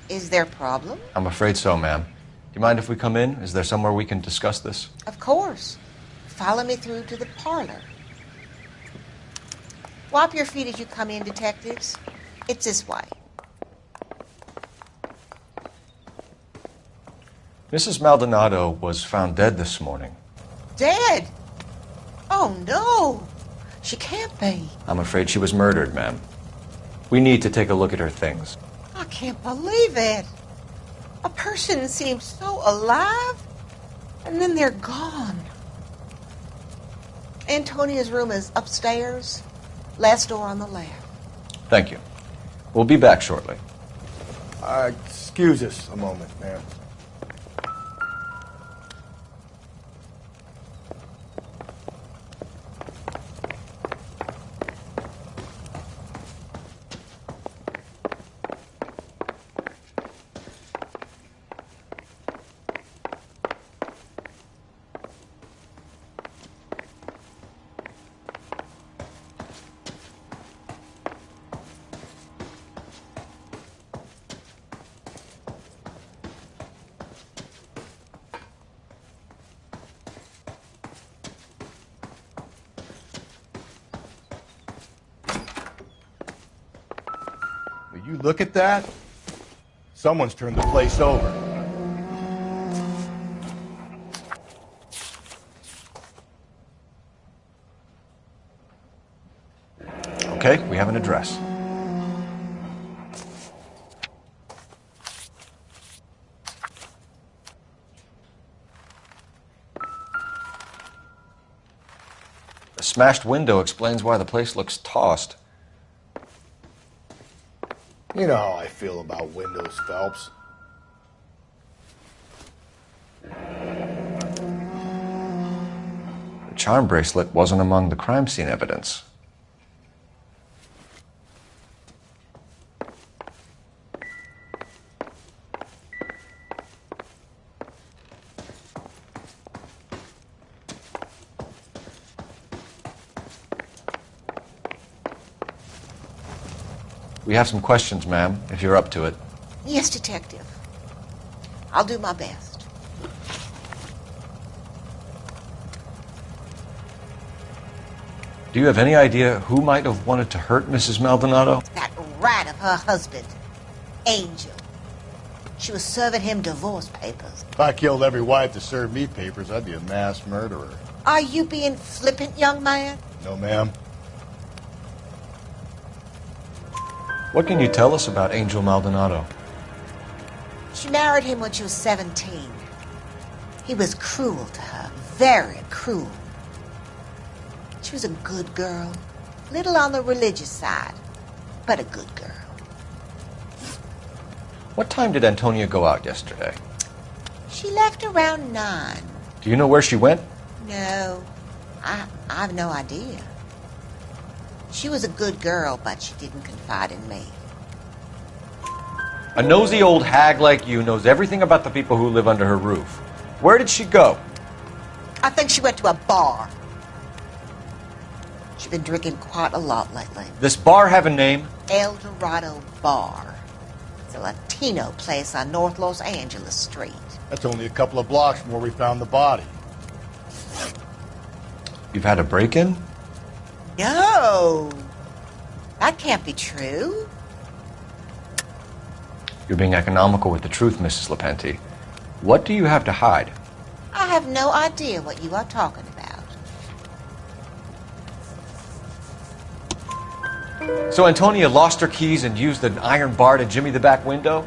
Is there a problem? I'm afraid so, ma'am. Do you mind if we come in? Is there somewhere we can discuss this? Of course. Follow me through to the parlor. Wipe your feet as you come in, detectives. It's this way. Mrs. Maldonado was found dead this morning. Dead? Oh, no. She can't be. I'm afraid she was murdered, ma'am. We need to take a look at her things. I can't believe it. A person seems so alive, and then they're gone. Antonia's room is upstairs, last door on the left. Thank you. We'll be back shortly. Excuse us a moment, ma'am. Will you look at that? Someone's turned the place over. Okay, we have an address. The smashed window explains why the place looks tossed. You know how I feel about windows, Phelps. The charm bracelet wasn't among the crime scene evidence. We have some questions, ma'am, if you're up to it. Yes, Detective. I'll do my best. Do you have any idea who might have wanted to hurt Mrs. Maldonado? That rat of her husband, Angel. She was serving him divorce papers. If I killed every wife to serve me papers, I'd be a mass murderer. Are you being flippant, young man? No, ma'am. What can you tell us about Angel Maldonado? She married him when she was 17. He was cruel to her, very cruel. She was a good girl, little on the religious side, but a good girl. What time did Antonia go out yesterday? She left around 9. Do you know where she went? No, I have no idea. She was a good girl, but she didn't confide in me. A nosy old hag like you knows everything about the people who live under her roof. Where did she go? I think she went to a bar. She's been drinking quite a lot lately. This bar have a name? El Dorado Bar. It's a Latino place on North Los Angeles Street. That's only a couple of blocks from where we found the body. You've had a break-in? No, that can't be true. You're being economical with the truth, Mrs. Lepenti. What do you have to hide? I have no idea what you are talking about. So Antonia lost her keys and used an iron bar to jimmy the back window?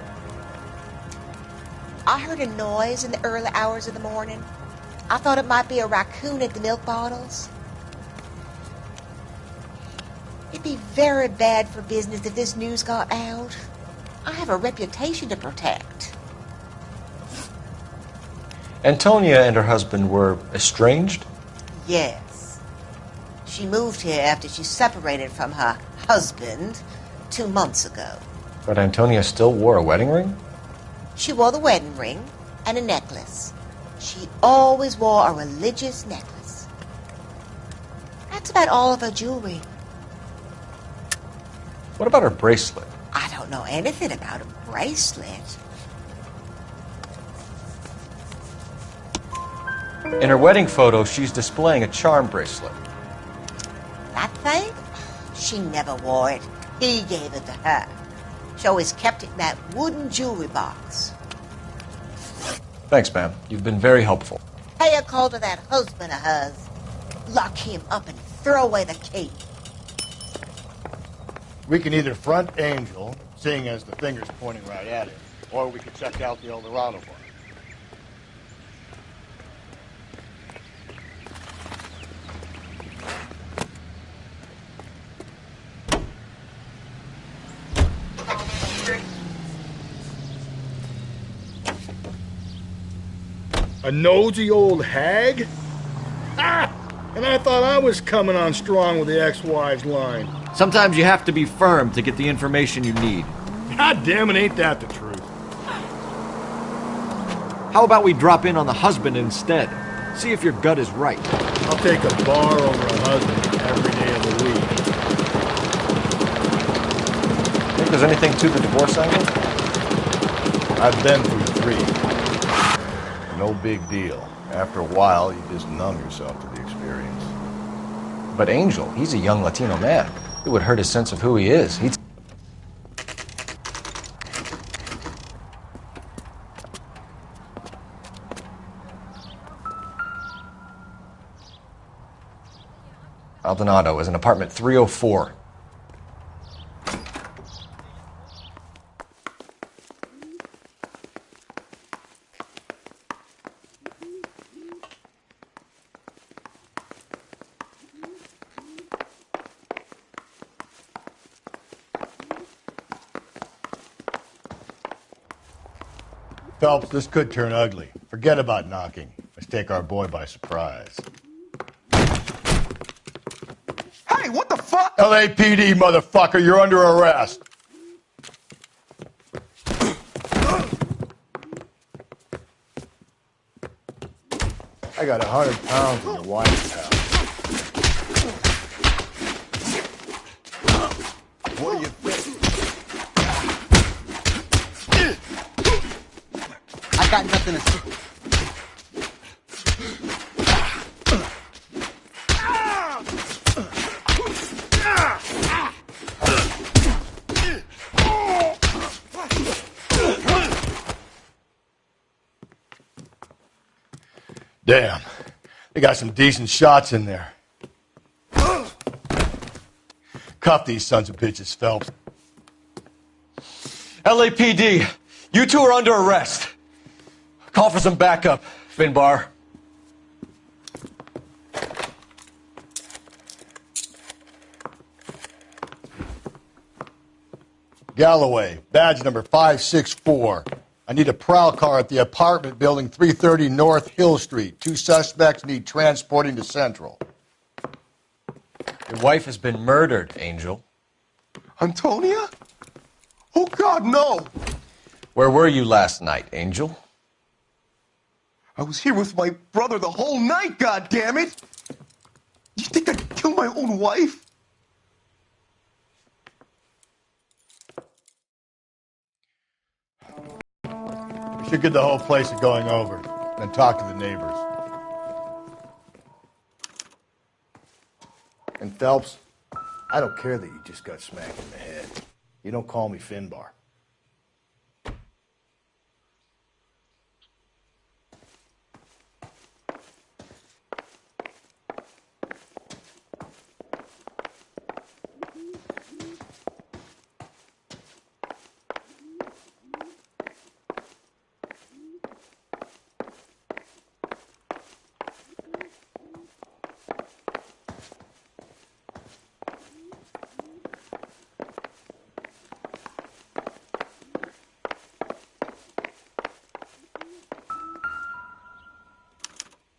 I heard a noise in the early hours of the morning. I thought it might be a raccoon at the milk bottles. It'd be very bad for business if this news got out. I have a reputation to protect. Antonia and her husband were estranged? Yes. She moved here after she separated from her husband 2 months ago. But Antonia still wore a wedding ring? She wore the wedding ring and a necklace. She always wore a religious necklace. That's about all of her jewelry. What about her bracelet? I don't know anything about a bracelet. In her wedding photo, she's displaying a charm bracelet. That thing? She never wore it. He gave it to her. She always kept it in that wooden jewelry box. Thanks, ma'am. You've been very helpful. Pay a call to that husband of hers. Lock him up and throw away the key. We can either front Angel, seeing as the finger's pointing right at him, or we could check out the El Dorado bar. A nosy old hag? Ah! And I thought I was coming on strong with the ex-wives line. Sometimes you have to be firm to get the information you need. God damn it, ain't that the truth? How about we drop in on the husband instead? See if your gut is right. I'll take a bar over a husband every day of the week. Think there's anything to the divorce angle? I've been through 3. No big deal. After a while, you just numb yourself to the experience. But Angel, he's a young Latino man. It would hurt his sense of who he is. He'd... Maldonado is in apartment 304. Phelps, this could turn ugly. Forget about knocking. Let's take our boy by surprise. Hey, what the fuck? LAPD, motherfucker, you're under arrest. I got 100 pounds in your wife's house. What do you think? I got nothing to say. Damn. They got some decent shots in there. Cuff these sons of bitches, Phelps. LAPD, you two are under arrest. Call for some backup, Finbar. Galloway, badge number 564. I need a prowl car at the apartment building 330 North Hill Street. 2 suspects need transporting to Central. Your wife has been murdered, Angel. Antonia? Oh, God, no! Where were you last night, Angel? I was here with my brother the whole night, goddammit! You think I'd kill my own wife? We should get the whole place going over, then talk to the neighbors. And Phelps, I don't care that you just got smacked in the head. You don't call me Finbar.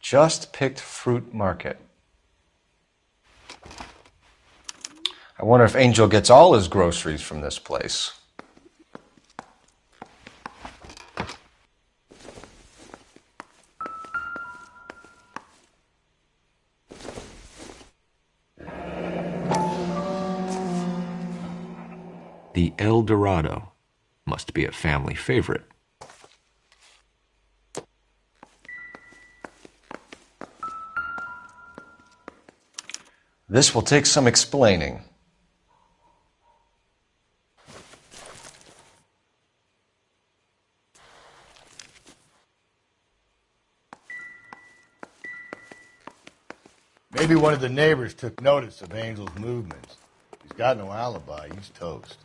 Just picked fruit market. I wonder if Angel gets all his groceries from this place. The El Dorado must be a family favorite. This will take some explaining. Maybe one of the neighbors took notice of Angel's movements. He's got no alibi. He's toast.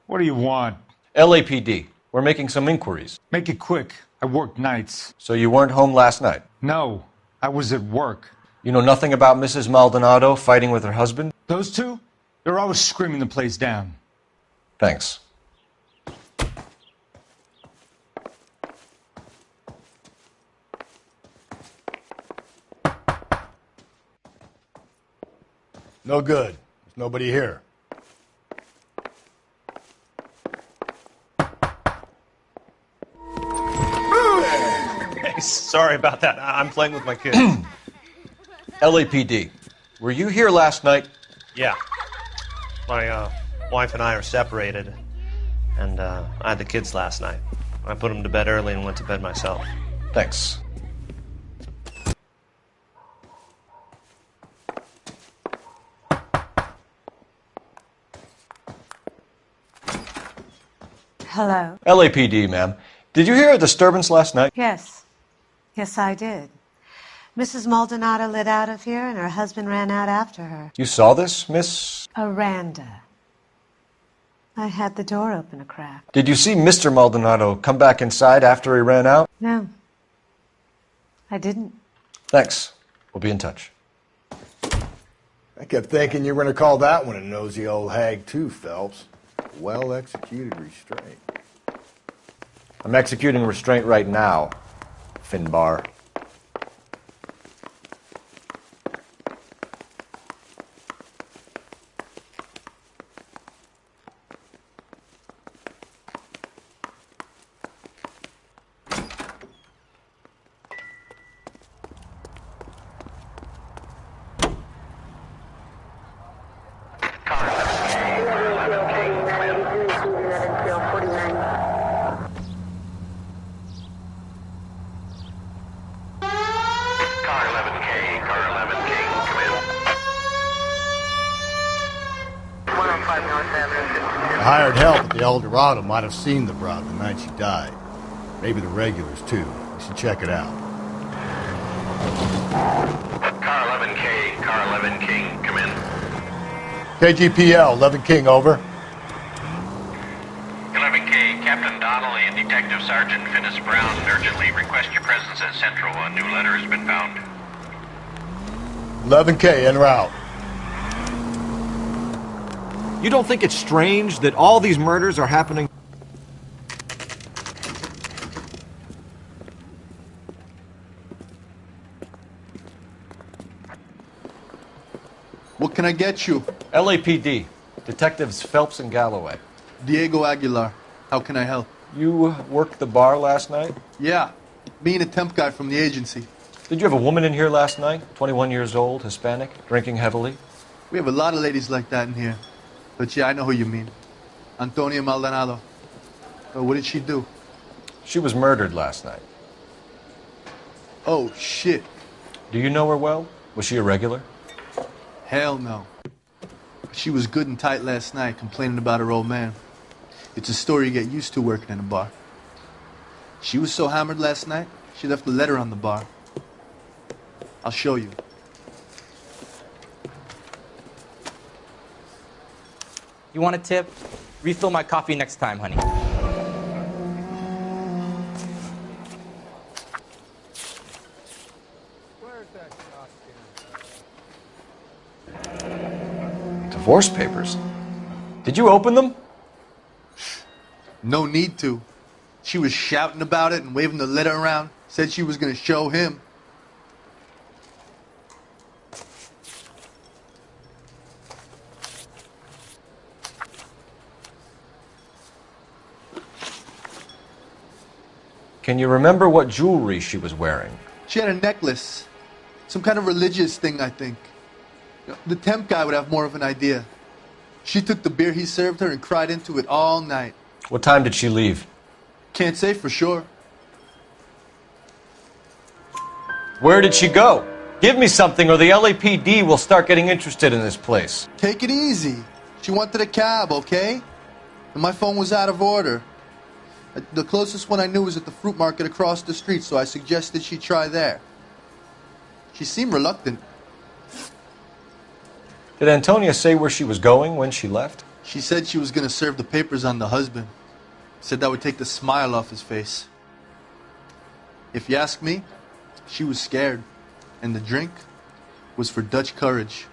What do you want? LAPD. We're making some inquiries. Make it quick. I work nights. So you weren't home last night? No, I was at work. You know nothing about Mrs. Maldonado fighting with her husband? Those two? They're always screaming the place down. Thanks. No good. There's nobody here. Sorry about that. I'm playing with my kids. LAPD. Were you here last night? Yeah. My wife and I are separated, and I had the kids last night. I put them to bed early and went to bed myself. Thanks. Hello. LAPD, ma'am. Did you hear a disturbance last night? Yes. Yes, I did. Mrs. Maldonado lit out of here, and her husband ran out after her. You saw this, Miss? Aranda. I had the door open a crack. Did you see Mr. Maldonado come back inside after he ran out? No. I didn't. Thanks. We'll be in touch. I kept thinking you were going to call that one a nosy old hag too, Phelps. Well-executed restraint. I'm executing restraint right now, Finbar. I hired help at the El Dorado. Might have seen the broad the night she died. Maybe the regulars, too. You should check it out. Car 11K, Car 11 King, come in. KGPL, 11 King, over. 11K, Captain Donnelly and Detective Sergeant Finis Brown urgently request your presence at Central. A new letter has been found. 11K, en route. You don't think it's strange that all these murders are happening? What can I get you? LAPD. Detectives Phelps and Galloway. Diego Aguilar. How can I help? You worked the bar last night? Yeah. Me and a temp guy from the agency. Did you have a woman in here last night? 21 years old, Hispanic, drinking heavily? We have a lot of ladies like that in here. But yeah, I know who you mean. Antonia Maldonado. What did she do? She was murdered last night. Oh, shit. Do you know her well? Was she a regular? Hell no. She was good and tight last night, complaining about her old man. It's a story you get used to working in a bar. She was so hammered last night, she left a letter on the bar. I'll show you. You want a tip? Refill my coffee next time, honey. Divorce papers. Did you open them? No need to. She was shouting about it and waving the letter around. Said she was going to show him. Can you remember what jewelry she was wearing? She had a necklace. Some kind of religious thing, I think. The temp guy would have more of an idea. She took the beer he served her and cried into it all night. What time did she leave? Can't say for sure. Where did she go? Give me something or the LAPD will start getting interested in this place. Take it easy. She wanted a cab, okay? And my phone was out of order. The closest one I knew was at the fruit market across the street, so I suggested she try there. She seemed reluctant. Did Antonia say where she was going when she left? She said she was going to serve the papers on the husband. Said that would take the smile off his face. If you ask me, she was scared. And the drink was for Dutch courage.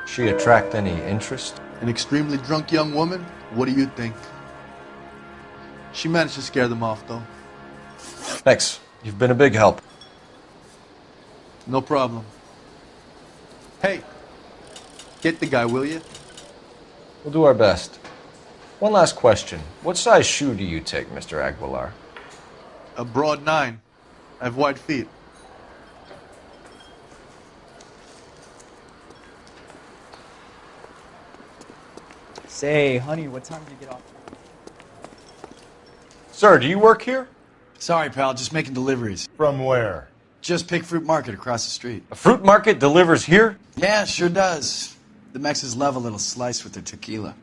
She attract any interest? An extremely drunk young woman? What do you think? She managed to scare them off, though. Thanks. You've been a big help. No problem. Hey, get the guy, will you? We'll do our best. One last question. What size shoe do you take, Mr. Aguilar? A broad 9. I have wide feet. Say, honey, what time do you get off? Sir, do you work here? Sorry, pal, just making deliveries. From where? Just Pick Fruit Market across the street. A fruit market delivers here? Yeah, sure does. The Mexes love a little slice with their tequila.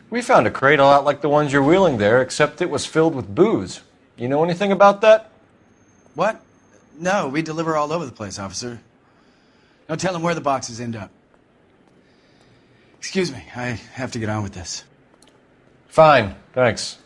We found a crate a lot like the ones you're wheeling there, except it was filled with booze. You know anything about that? What? No, we deliver all over the place, officer. Don't tell them where the boxes end up. Excuse me, I have to get on with this. Fine, thanks.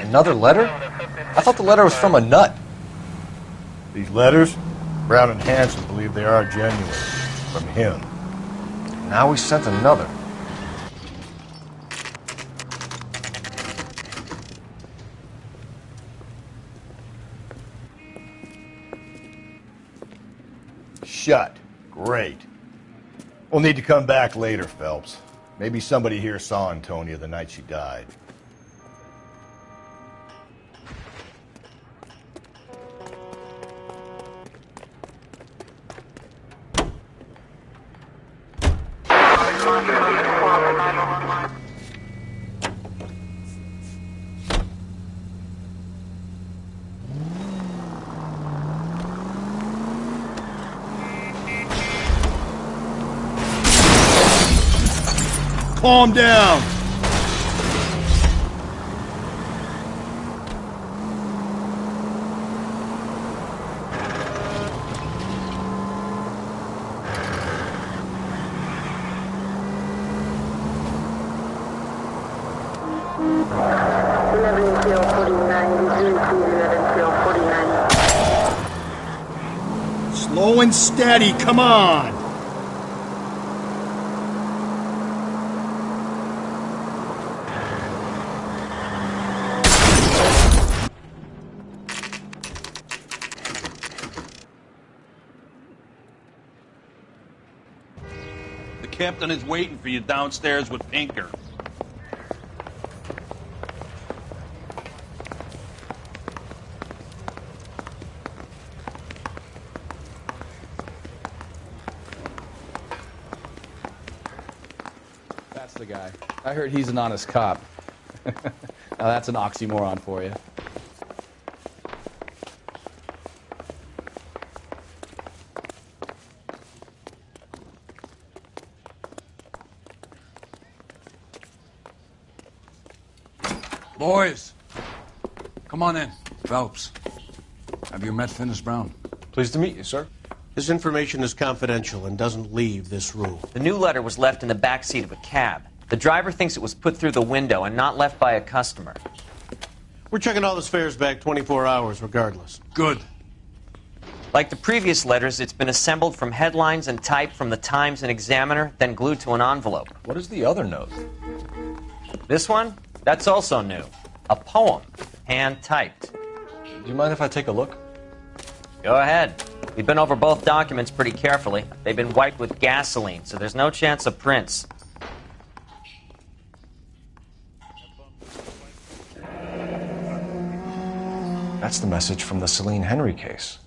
Another letter? I thought the letter was from a nut. These letters, Brown and Hanson believe they are genuine. From him. Now we sent another. Shut. Great. We'll need to come back later, Phelps. Maybe somebody here saw Antonia the night she died. Calm down. Slow and steady, come on. The captain is waiting for you downstairs with Pinker. That's the guy. I heard he's an honest cop. Now that's an oxymoron for you. Boys, come on in. Phelps, have you met Finis Brown? Pleased to meet you, sir. This information is confidential and doesn't leave this room. The new letter was left in the back seat of a cab. The driver thinks it was put through the window and not left by a customer. We're checking all this fares back 24 hours regardless. Good. Like the previous letters, it's been assembled from headlines and typed from the Times and Examiner, then glued to an envelope. What is the other note? This one? That's also new. A poem, hand-typed. Do you mind if I take a look? Go ahead. We've been over both documents pretty carefully. They've been wiped with gasoline, so there's no chance of prints. That's the message from the Celine Henry case.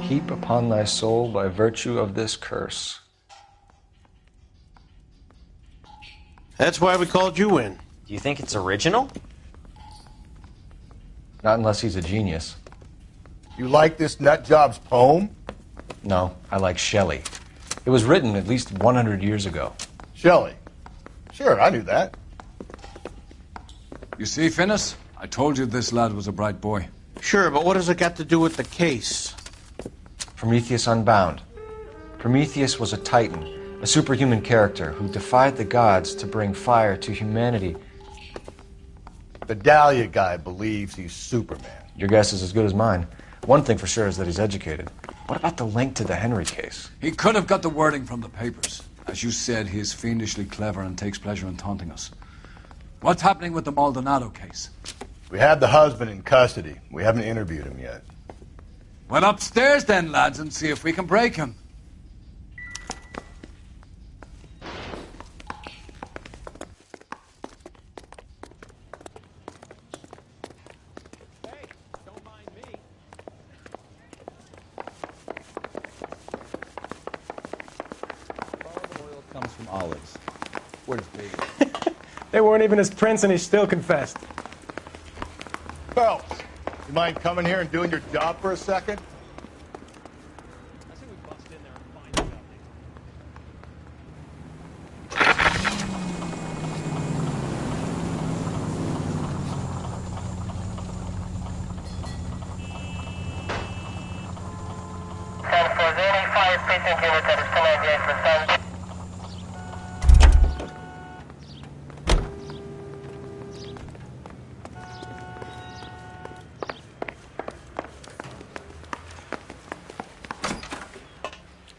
Heap upon thy soul by virtue of this curse. That's why we called you in. Do you think it's original? Not unless he's a genius. You like this nutjob's poem? No, I like Shelley. It was written at least 100 years ago. Shelley? Sure, I knew that. You see, Finis, I told you this lad was a bright boy. Sure, but what has it got to do with the case? Prometheus Unbound. Prometheus was a titan, a superhuman character who defied the gods to bring fire to humanity. The Dahlia guy believes he's Superman. Your guess is as good as mine. One thing for sure is that he's educated. What about the link to the Henry case? He could have got the wording from the papers. As you said, he is fiendishly clever and takes pleasure in taunting us. What's happening with the Maldonado case? We have the husband in custody. We haven't interviewed him yet. Well, upstairs then, lads, and see if we can break him. Comes from olives. Where's baby? They weren't even his prints and he still confessed. Phelps, you mind coming here and doing your job for a second?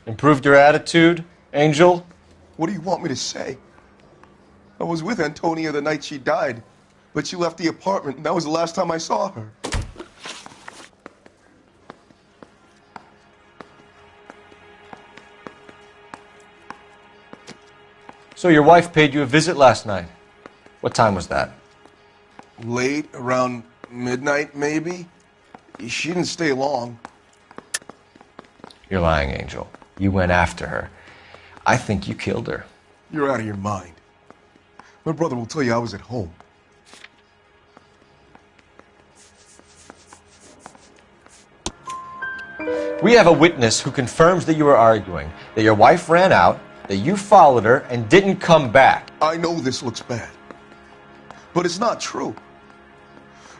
Improved your attitude, Angel? What do you want me to say? I was with Antonia the night she died, but she left the apartment, and that was the last time I saw her. So your wife paid you a visit last night. What time was that? Late, around midnight, maybe. She didn't stay long. You're lying, Angel. You went after her. I think you killed her. You're out of your mind. My brother will tell you I was at home. We have a witness who confirms that you were arguing, that your wife ran out, that you followed her, and didn't come back. I know this looks bad, but it's not true.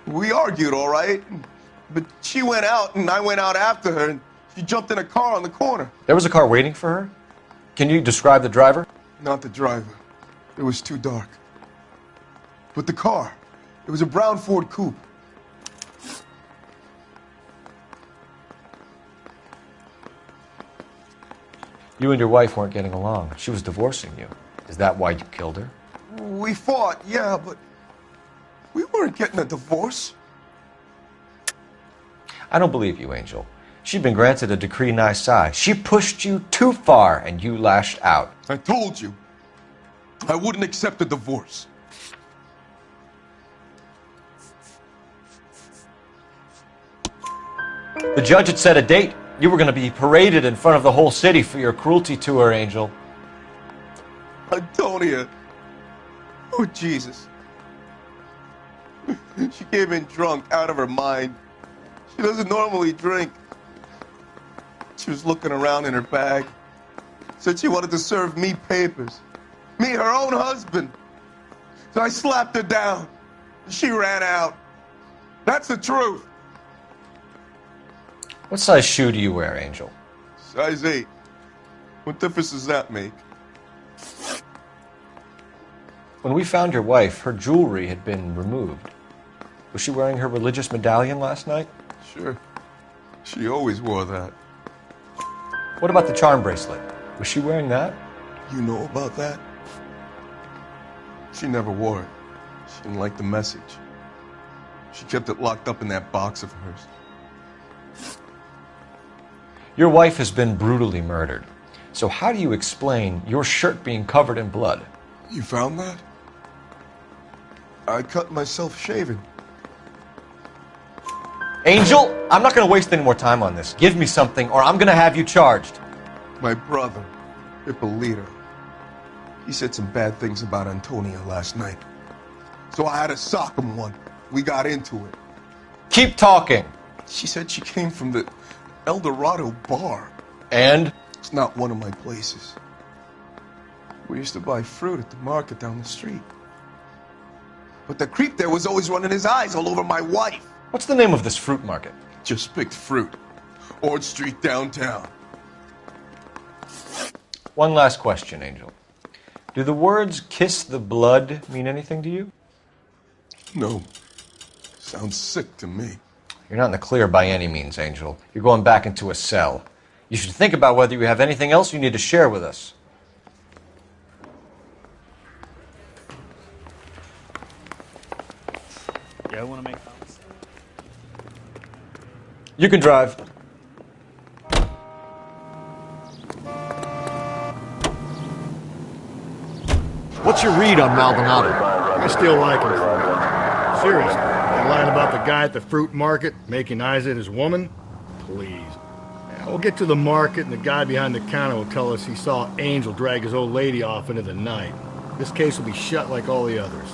We argued, all right, but she went out and I went out after her and she jumped in a car on the corner. There was a car waiting for her? Can you describe the driver? Not the driver. It was too dark. But the car, it was a brown Ford Coupe. You and your wife weren't getting along. She was divorcing you. Is that why you killed her? We fought, yeah, but we weren't getting a divorce. I don't believe you, Angel. She'd been granted a decree nisi. She pushed you too far, and you lashed out. I told you, I wouldn't accept a divorce. The judge had set a date. You were going to be paraded in front of the whole city for your cruelty to her, Angel. Antonia. Oh, Jesus. She came in drunk, out of her mind. She doesn't normally drink. She was looking around in her bag. Said she wanted to serve me papers. Me, her own husband. So I slapped her down. She ran out. That's the truth. What size shoe do you wear, Angel? Size 8. What difference does that make? When we found your wife, her jewelry had been removed. Was she wearing her religious medallion last night? Sure. She always wore that. What about the charm bracelet? Was she wearing that? You know about that? She never wore it. She didn't like the message. She kept it locked up in that box of hers. Your wife has been brutally murdered. So how do you explain your shirt being covered in blood? You found that? I cut myself shaving. Angel, I'm not going to waste any more time on this. Give me something or I'm going to have you charged. My brother, Ippolito, he said some bad things about Antonia last night. So I had to sock him one. We got into it. Keep talking. She said she came from the El Dorado bar. And? It's not one of my places. We used to buy fruit at the market down the street. But the creep there was always running his eyes all over my wife. What's the name of this fruit market? Just picked fruit. Ord Street downtown. One last question, Angel. Do the words kiss the blood mean anything to you? No. Sounds sick to me. You're not in the clear by any means, Angel. You're going back into a cell. You should think about whether you have anything else you need to share with us. Yeah, I want to make comments. You can drive. What's your read on Maldonado? I still like him. Seriously, that line about the guy at the fruit market making eyes at his woman? Please. Yeah, we'll get to the market and the guy behind the counter will tell us he saw Angel drag his old lady off into the night. This case will be shut like all the others.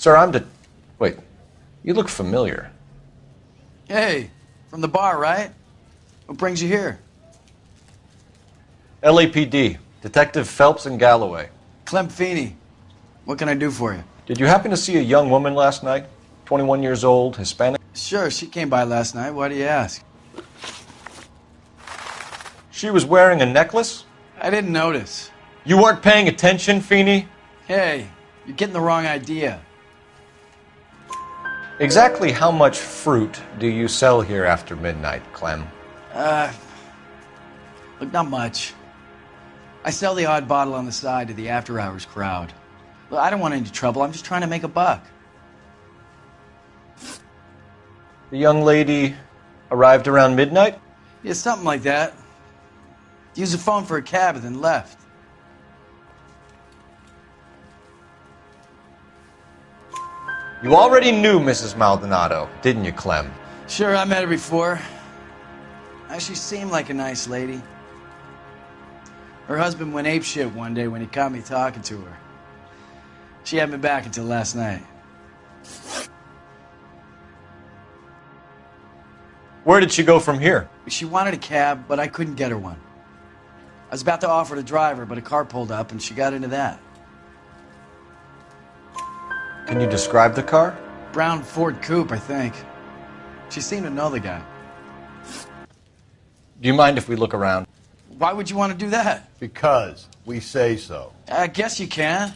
Sir, Wait, you look familiar. Hey, from the bar, right? What brings you here? LAPD. Detective Phelps and Galloway. Clem Feeney. What can I do for you? Did you happen to see a young woman last night? 21 years old, Hispanic? Sure, she came by last night. Why do you ask? She was wearing a necklace? I didn't notice. You weren't paying attention, Feeney? Hey, you're getting the wrong idea. Exactly how much fruit do you sell here after midnight, Clem? Look, not much. I sell the odd bottle on the side to the after-hours crowd. Look, I don't want any trouble. I'm just trying to make a buck. The young lady arrived around midnight? Yeah, something like that. Used the phone for a cab and then left. You already knew Mrs. Maldonado, didn't you, Clem? Sure, I met her before. She seemed like a nice lady. Her husband went apeshit one day when he caught me talking to her. She hadn't been back until last night. Where did she go from here? She wanted a cab, but I couldn't get her one. I was about to offer to drive her, but a car pulled up and she got into that. Can you describe the car? Brown Ford Coupe, I think. She seemed to know the guy. Do you mind if we look around? Why would you want to do that? Because we say so. I guess you can.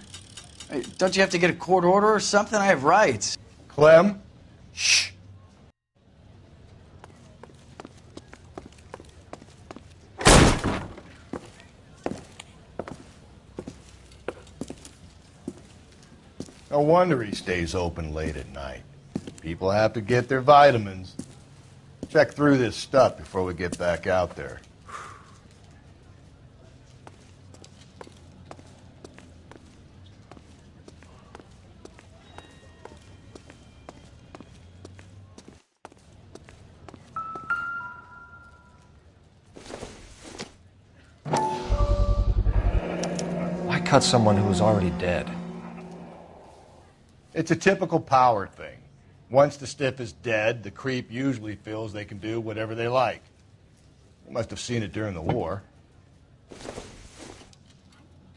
Hey, don't you have to get a court order or something? I have rights. Clem? Shh. No wonder he stays open late at night. People have to get their vitamins. Check through this stuff before we get back out there. Why cut someone who was already dead? It's a typical power thing. Once the stiff is dead, the creep usually feels they can do whatever they like. You must have seen it during the war.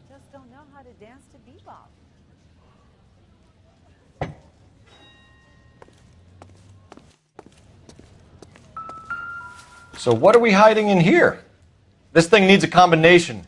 Just don't know how to dance to bebop. So what are we hiding in here? This thing needs a combination.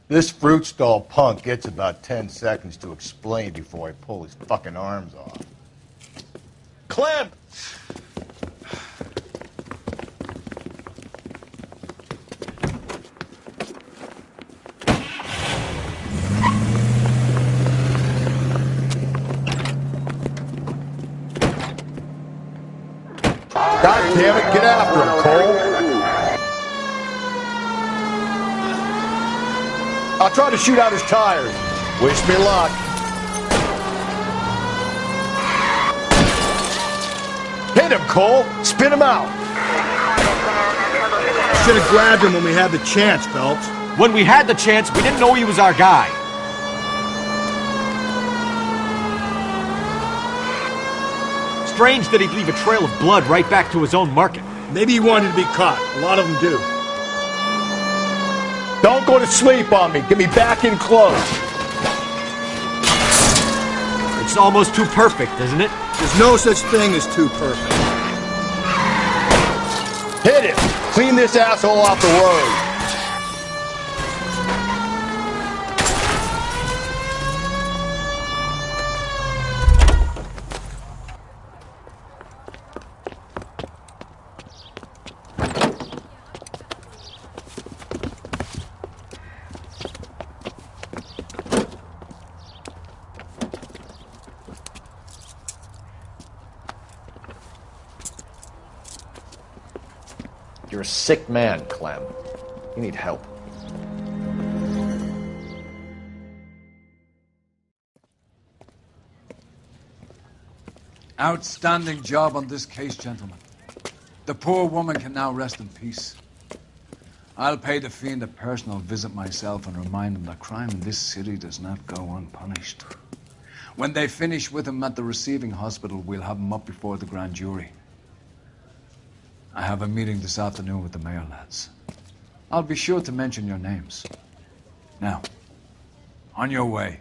This fruit stall punk gets about 10 seconds to explain before I pull his fucking arms off. Clem! God damn it, get after him, Cole! I'll try to shoot out his tires. Wish me luck. Hit him, Cole. Spin him out. Should have grabbed him when we had the chance, Phelps. When we had the chance, we didn't know he was our guy. Strange that he'd leave a trail of blood right back to his own market. Maybe he wanted to be caught. A lot of them do. Don't go to sleep on me. Get me back in close. It's almost too perfect, isn't it? There's no such thing as too perfect. Hit him! Clean this asshole off the road! You're a sick man, Clem. You need help. Outstanding job on this case, gentlemen. The poor woman can now rest in peace. I'll pay the fiend a personal visit myself and remind him that crime in this city does not go unpunished. When they finish with him at the receiving hospital, we'll have him up before the grand jury. I have a meeting this afternoon with the mayor, lads. I'll be sure to mention your names. Now, on your way.